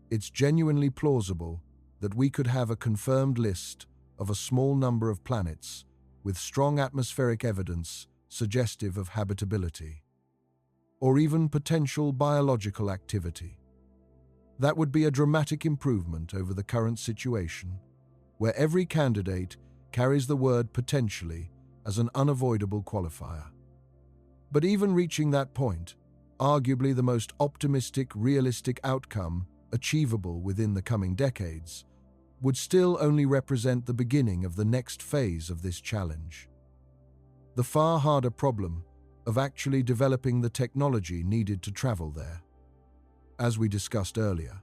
S1: it's genuinely plausible that we could have a confirmed list of a small number of planets with strong atmospheric evidence suggestive of habitability, or even potential biological activity. That would be a dramatic improvement over the current situation, where every candidate carries the word potentially as an unavoidable qualifier. But even reaching that point, arguably the most optimistic, realistic outcome achievable within the coming decades, would still only represent the beginning of the next phase of this challenge. The far harder problem of actually developing the technology needed to travel there. As we discussed earlier,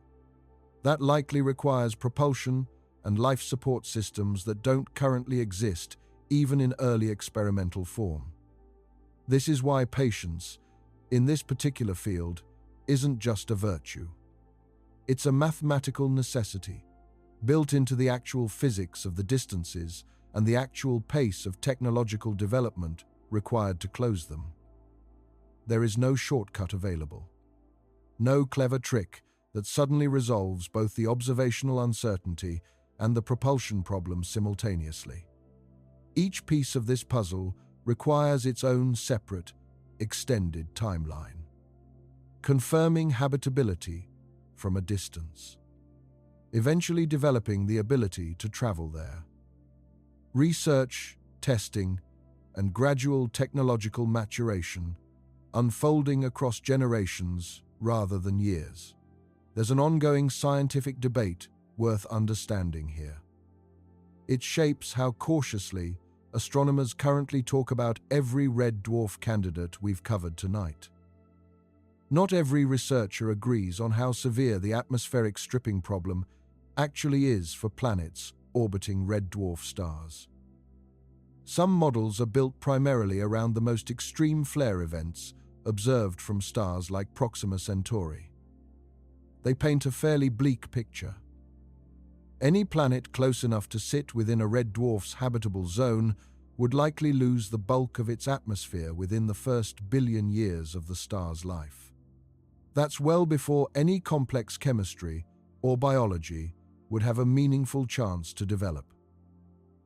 S1: that likely requires propulsion and life support systems that don't currently exist even in early experimental form. This is why patience, in this particular field, isn't just a virtue. It's a mathematical necessity, built into the actual physics of the distances and the actual pace of technological development required to close them. There is no shortcut available. No clever trick that suddenly resolves both the observational uncertainty and the propulsion problem simultaneously. Each piece of this puzzle requires its own separate, extended timeline, confirming habitability from a distance, eventually developing the ability to travel there. Research, testing, and gradual technological maturation unfolding across generations rather than years. There's an ongoing scientific debate worth understanding here. It shapes how cautiously astronomers currently talk about every red dwarf candidate we've covered tonight. Not every researcher agrees on how severe the atmospheric stripping problem actually is for planets orbiting red dwarf stars. Some models are built primarily around the most extreme flare events observed from stars like Proxima Centauri. They paint a fairly bleak picture. Any planet close enough to sit within a red dwarf's habitable zone would likely lose the bulk of its atmosphere within the first billion years of the star's life. That's well before any complex chemistry or biology would have a meaningful chance to develop.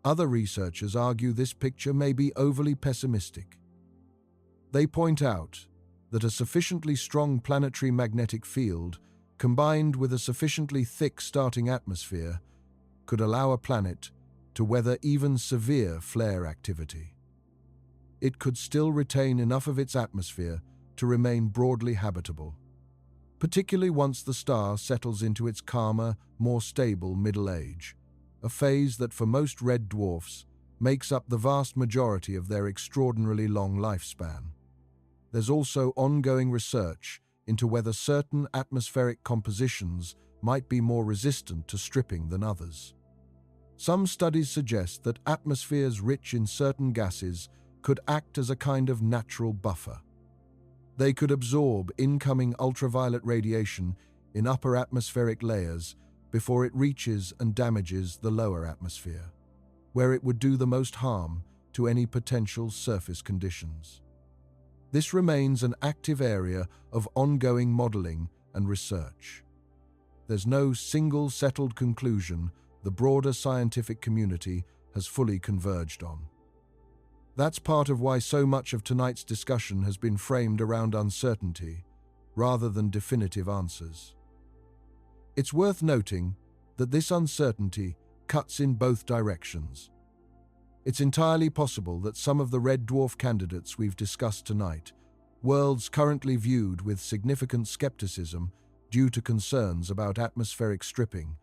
S1: Other researchers argue this picture may be overly pessimistic. They point out that a sufficiently strong planetary magnetic field combined with a sufficiently thick starting atmosphere could allow a planet to weather even severe flare activity. It could still retain enough of its atmosphere to remain broadly habitable, particularly once the star settles into its calmer, more stable middle age, a phase that for most red dwarfs makes up the vast majority of their extraordinarily long lifespan. There's also ongoing research into whether certain atmospheric compositions might be more resistant to stripping than others. Some studies suggest that atmospheres rich in certain gases could act as a kind of natural buffer. They could absorb incoming ultraviolet radiation in upper atmospheric layers before it reaches and damages the lower atmosphere, where it would do the most harm to any potential surface conditions. This remains an active area of ongoing modeling and research. There's no single settled conclusion the broader scientific community has fully converged on. That's part of why so much of tonight's discussion has been framed around uncertainty rather than definitive answers. It's worth noting that this uncertainty cuts in both directions. It's entirely possible that some of the red dwarf candidates we've discussed tonight, worlds currently viewed with significant skepticism due to concerns about atmospheric stripping,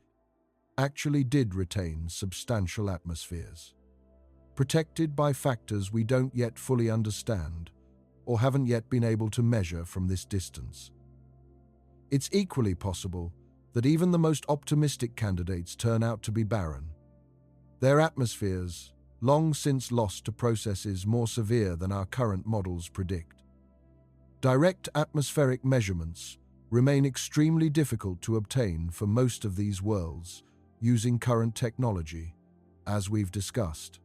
S1: actually did retain substantial atmospheres, protected by factors we don't yet fully understand or haven't yet been able to measure from this distance. It's equally possible that even the most optimistic candidates turn out to be barren. Their atmospheres, long since lost to processes more severe than our current models predict. Direct atmospheric measurements remain extremely difficult to obtain for most of these worlds using current technology, as we've discussed.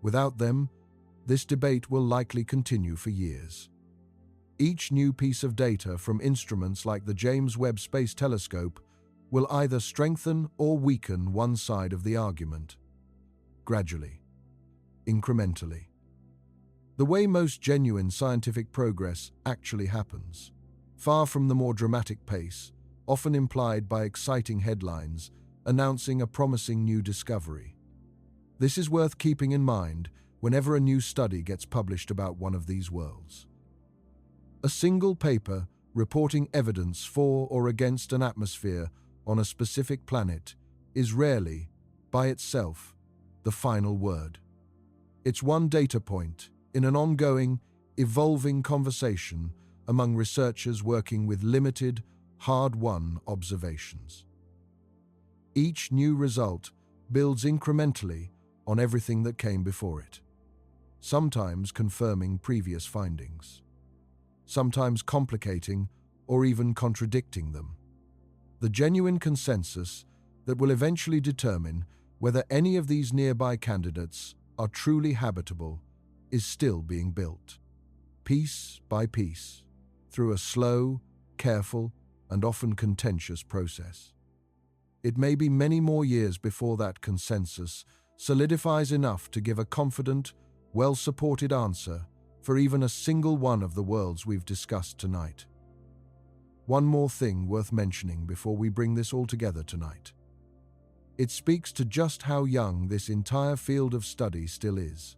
S1: Without them, this debate will likely continue for years. Each new piece of data from instruments like the James Webb Space Telescope will either strengthen or weaken one side of the argument, gradually, incrementally. The way most genuine scientific progress actually happens, far from the more dramatic pace, often implied by exciting headlines announcing a promising new discovery. This is worth keeping in mind whenever a new study gets published about one of these worlds. A single paper reporting evidence for or against an atmosphere on a specific planet is rarely, by itself, the final word. It's one data point in an ongoing, evolving conversation among researchers working with limited, hard-won observations. Each new result builds incrementally on everything that came before it, sometimes confirming previous findings, sometimes complicating or even contradicting them. The genuine consensus that will eventually determine whether any of these nearby candidates are truly habitable is still being built, piece by piece, through a slow, careful, and often contentious process. It may be many more years before that consensus solidifies enough to give a confident, well-supported answer for even a single one of the worlds we've discussed tonight. One more thing worth mentioning before we bring this all together tonight. It speaks to just how young this entire field of study still is.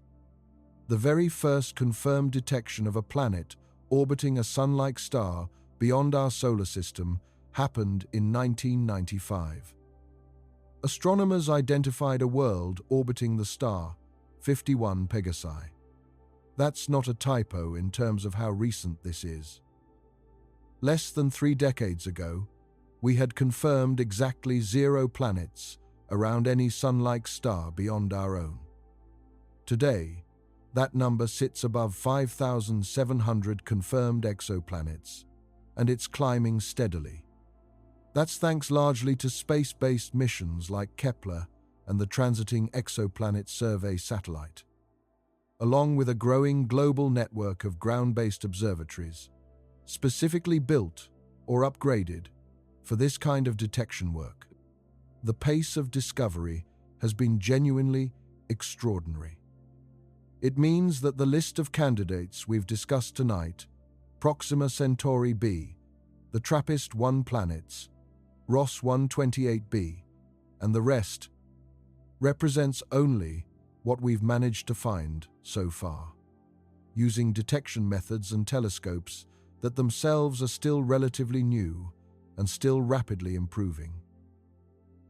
S1: The very first confirmed detection of a planet orbiting a sun-like star beyond our solar system happened in 1995. Astronomers identified a world orbiting the star, 51 Pegasi. That's not a typo in terms of how recent this is. Less than 3 decades ago, we had confirmed exactly 0 planets around any sun-like star beyond our own. Today, that number sits above 5,700 confirmed exoplanets, and it's climbing steadily. That's thanks largely to space-based missions like Kepler and the Transiting Exoplanet Survey satellite, along with a growing global network of ground-based observatories, specifically built or upgraded for this kind of detection work. The pace of discovery has been genuinely extraordinary. It means that the list of candidates we've discussed tonight, Proxima Centauri b, the TRAPPIST-1 planets, Ross 128b, and the rest, represents only what we've managed to find so far, using detection methods and telescopes that themselves are still relatively new and still rapidly improving.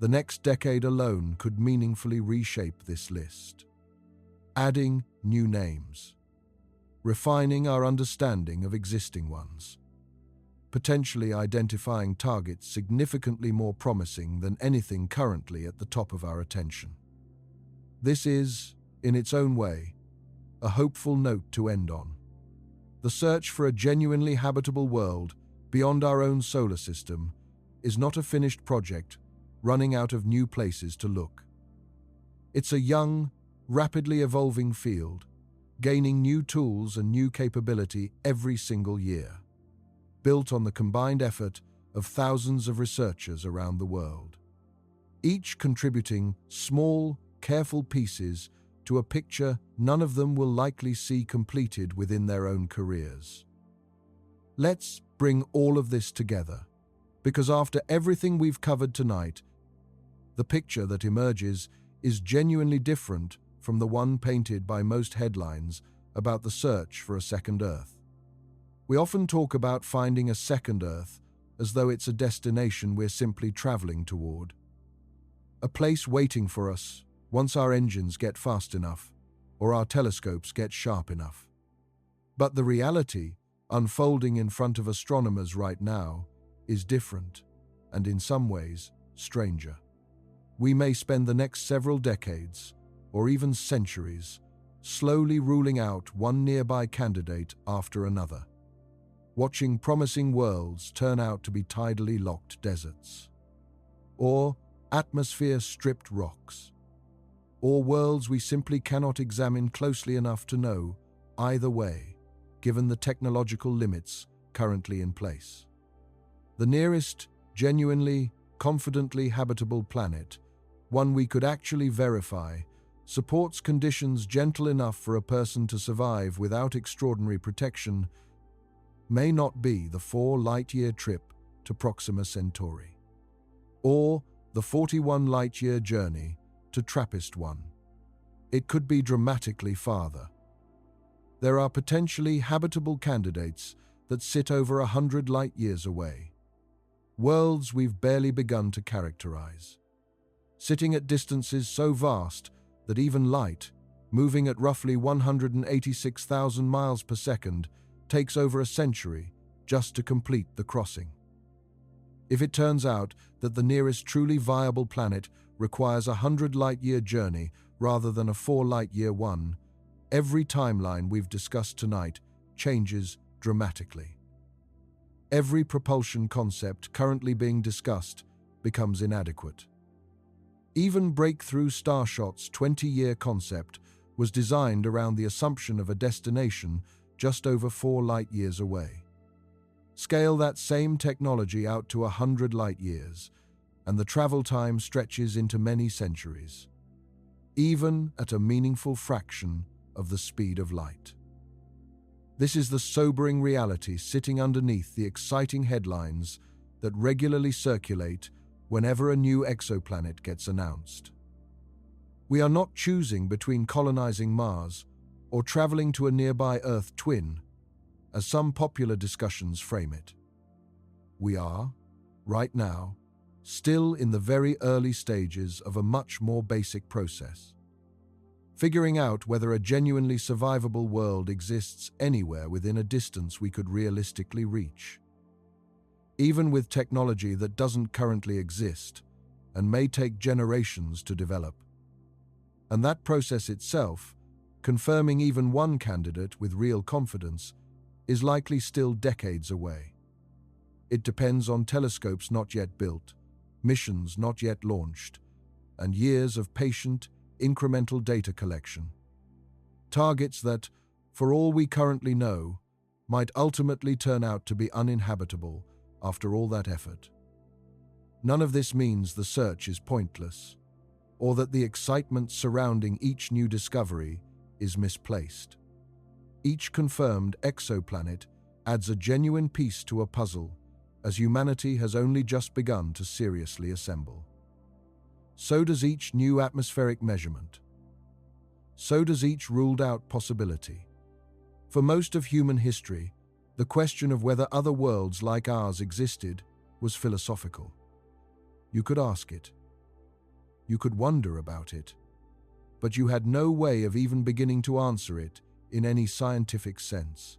S1: The next decade alone could meaningfully reshape this list, adding new names, refining our understanding of existing ones, potentially identifying targets significantly more promising than anything currently at the top of our attention. This is, in its own way, a hopeful note to end on. The search for a genuinely habitable world beyond our own solar system is not a finished project running out of new places to look. It's a young, rapidly evolving field, gaining new tools and new capability every single year, built on the combined effort of thousands of researchers around the world, each contributing small, careful pieces to a picture none of them will likely see completed within their own careers. Let's bring all of this together, because after everything we've covered tonight, the picture that emerges is genuinely different from the one painted by most headlines about the search for a second Earth. We often talk about finding a second Earth as though it's a destination we're simply traveling toward, a place waiting for us once our engines get fast enough or our telescopes get sharp enough. But the reality unfolding in front of astronomers right now is different and in some ways stranger. We may spend the next several decades or even centuries slowly ruling out one nearby candidate after another, watching promising worlds turn out to be tidally locked deserts, or atmosphere-stripped rocks, or worlds we simply cannot examine closely enough to know either way, given the technological limits currently in place. The nearest, genuinely, confidently habitable planet, one we could actually verify, supports conditions gentle enough for a person to survive without extraordinary protection, may not be the 4 light-year trip to Proxima Centauri, or the 41 light-year journey to TRAPPIST-1. It could be dramatically farther. There are potentially habitable candidates that sit over 100 light-years away, worlds we've barely begun to characterize, sitting at distances so vast that even light, moving at roughly 186,000 miles per second, takes over a century just to complete the crossing. If it turns out that the nearest truly viable planet requires a 100 light-year journey rather than a 4 light-year one, every timeline we've discussed tonight changes dramatically. Every propulsion concept currently being discussed becomes inadequate. Even breakthrough Starshot's 20-year concept was designed around the assumption of a destination just over 4 light-years away. Scale that same technology out to 100 light-years, and the travel time stretches into many centuries. even at a meaningful fraction of the speed of light. This is the sobering reality sitting underneath the exciting headlines that regularly circulate whenever a new exoplanet gets announced. We are not choosing between colonizing Mars or traveling to a nearby Earth twin, as some popular discussions frame it. We are, right now, still in the very early stages of a much more basic process. Figuring out whether a genuinely survivable world exists anywhere within a distance we could realistically reach. Even with technology that doesn't currently exist and may take generations to develop. And that process itself, confirming even one candidate with real confidence, is likely still decades away. It depends on telescopes not yet built, missions not yet launched, and years of patient, incremental data collection. Targets that, for all we currently know, might ultimately turn out to be uninhabitable after all that effort. None of this means the search is pointless, or that the excitement surrounding each new discovery is misplaced. Each confirmed exoplanet adds a genuine piece to a puzzle, as humanity has only just begun to seriously assemble. So does each new atmospheric measurement. So does each ruled-out possibility. For most of human history, the question of whether other worlds like ours existed was philosophical. You could ask it. You could wonder about it. But you had no way of even beginning to answer it in any scientific sense.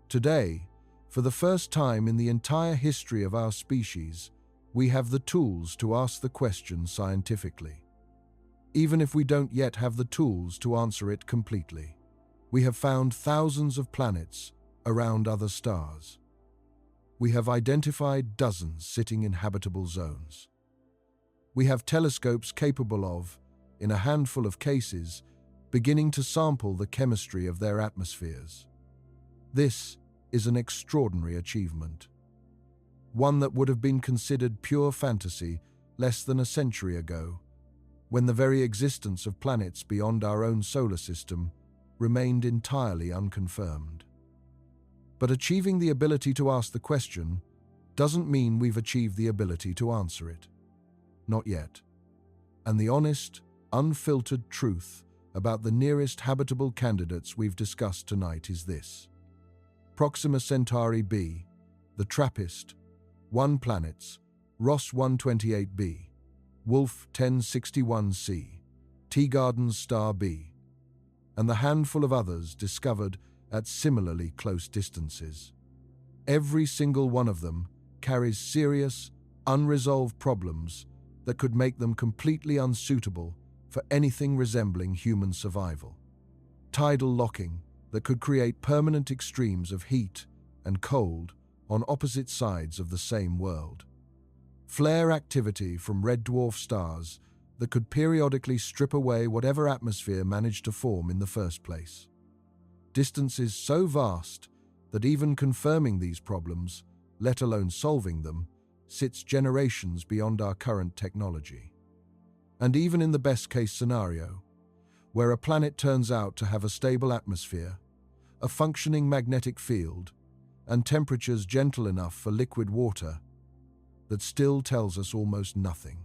S1: Today, for the first time in the entire history of our species, we have the tools to ask the question scientifically. Even if we don't yet have the tools to answer it completely. We have found thousands of planets around other stars. We have identified dozens sitting in habitable zones. We have telescopes capable of, in a handful of cases, beginning to sample the chemistry of their atmospheres. This is an extraordinary achievement. One that would have been considered pure fantasy less than a century ago, when the very existence of planets beyond our own solar system remained entirely unconfirmed. But achieving the ability to ask the question doesn't mean we've achieved the ability to answer it. Not yet. And the honest, unfiltered truth about the nearest habitable candidates we've discussed tonight is this. Proxima Centauri b, the TRAPPIST, 1 planets, Ross 128b, Wolf 1061c, Teegarden's star b, and the handful of others discovered at similarly close distances. Every single one of them carries serious, unresolved problems that could make them completely unsuitable for anything resembling human survival. Tidal locking that could create permanent extremes of heat and cold on opposite sides of the same world. Flare activity from red dwarf stars that could periodically strip away whatever atmosphere managed to form in the first place. Distances so vast that even confirming these problems, let alone solving them, sits generations beyond our current technology. And even in the best-case scenario, where a planet turns out to have a stable atmosphere, a functioning magnetic field, and temperatures gentle enough for liquid water, that still tells us almost nothing.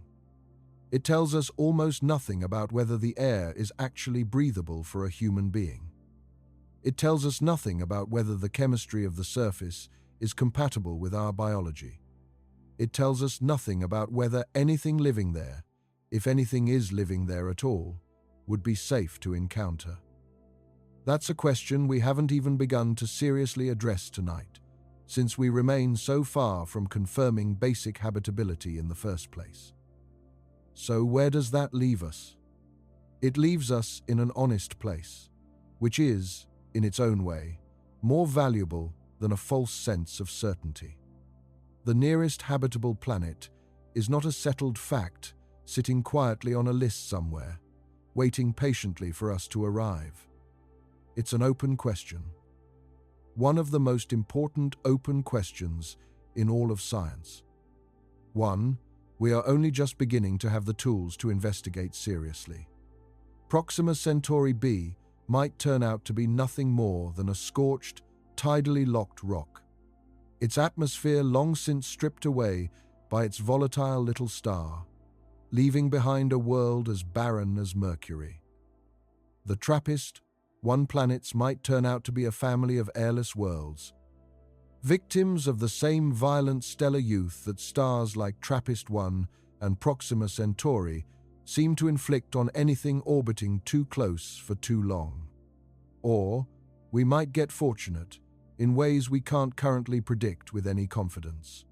S1: It tells us almost nothing about whether the air is actually breathable for a human being. It tells us nothing about whether the chemistry of the surface is compatible with our biology. It tells us nothing about whether anything living there, if anything is living there at all, would be safe to encounter. That's a question we haven't even begun to seriously address tonight, since we remain so far from confirming basic habitability in the first place. So where does that leave us? It leaves us in an honest place, which is, in its own way, more valuable than a false sense of certainty. The nearest habitable planet is not a settled fact sitting quietly on a list somewhere, waiting patiently for us to arrive. It's an open question. One of the most important open questions in all of science. One we are only just beginning to have the tools to investigate seriously. Proxima Centauri b might turn out to be nothing more than a scorched, tidally locked rock, its atmosphere long since stripped away by its volatile little star, leaving behind a world as barren as Mercury. The TRAPPIST-1 planets might turn out to be a family of airless worlds, victims of the same violent stellar youth that stars like TRAPPIST-1 and Proxima Centauri seem to inflict on anything orbiting too close for too long. Or we might get fortunate in ways we can't currently predict with any confidence.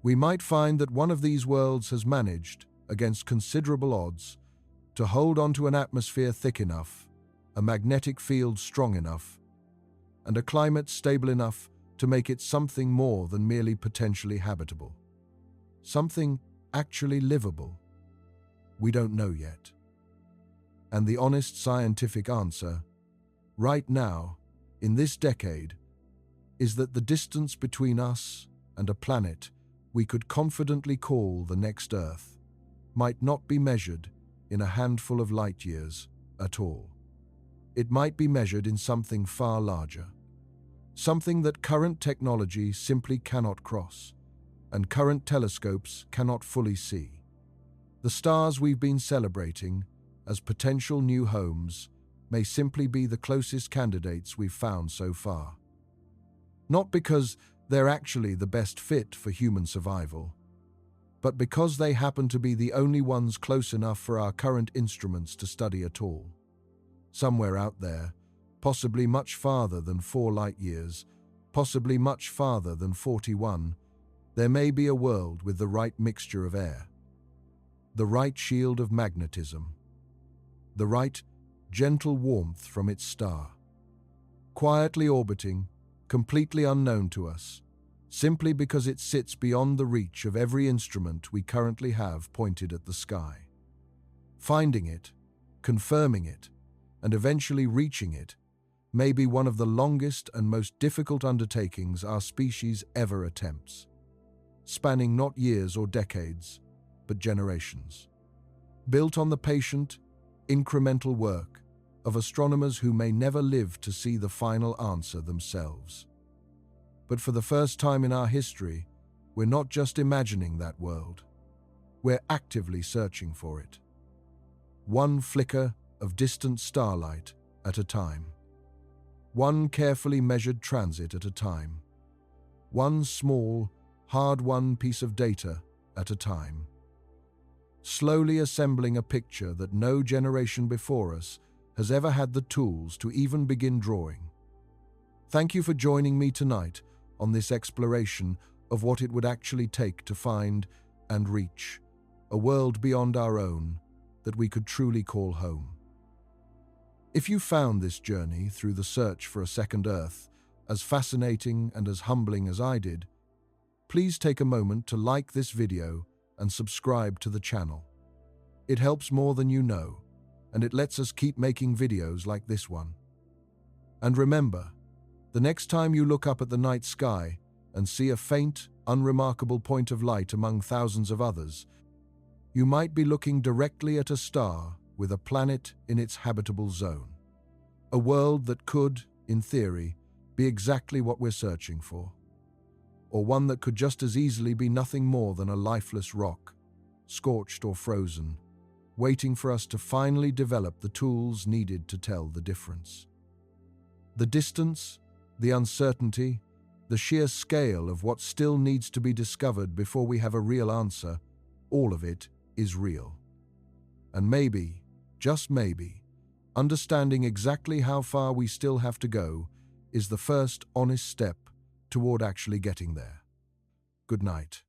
S1: We might find that one of these worlds has managed, against considerable odds, to hold onto an atmosphere thick enough, a magnetic field strong enough, and a climate stable enough to make it something more than merely potentially habitable. Something actually livable. We don't know yet. And the honest scientific answer, right now, in this decade, is that the distance between us and a planet we could confidently call the next Earth might not be measured in a handful of light years at all. It might be measured in something far larger, something that current technology simply cannot cross, and current telescopes cannot fully see. The stars we've been celebrating as potential new homes may simply be the closest candidates we've found so far. Not because they're actually the best fit for human survival, but because they happen to be the only ones close enough for our current instruments to study at all. Somewhere out there, possibly much farther than 4 light years, possibly much farther than 41, there may be a world with the right mixture of air, the right shield of magnetism, the right gentle warmth from its star, quietly orbiting, completely unknown to us, simply because it sits beyond the reach of every instrument we currently have pointed at the sky. Finding it, confirming it, and eventually reaching it may be one of the longest and most difficult undertakings our species ever attempts, spanning not years or decades, but generations. Built on the patient, incremental work of astronomers who may never live to see the final answer themselves. But for the first time in our history, we're not just imagining that world. We're actively searching for it. One flicker of distant starlight at a time. One carefully measured transit at a time. One small, hard-won piece of data at a time. Slowly assembling a picture that no generation before us has ever had the tools to even begin drawing. Thank you for joining me tonight on this exploration of what it would actually take to find and reach a world beyond our own that we could truly call home. If you found this journey through the search for a second Earth as fascinating and as humbling as I did, please take a moment to like this video and subscribe to the channel. It helps more than you know, and it lets us keep making videos like this one. And remember, the next time you look up at the night sky and see a faint, unremarkable point of light among thousands of others, you might be looking directly at a star with a planet in its habitable zone. A world that could, in theory, be exactly what we're searching for. Or one that could just as easily be nothing more than a lifeless rock, scorched or frozen, waiting for us to finally develop the tools needed to tell the difference. The distance, the uncertainty, the sheer scale of what still needs to be discovered before we have a real answer, all of it is real. And maybe, just maybe, understanding exactly how far we still have to go is the first honest step toward actually getting there. Good night.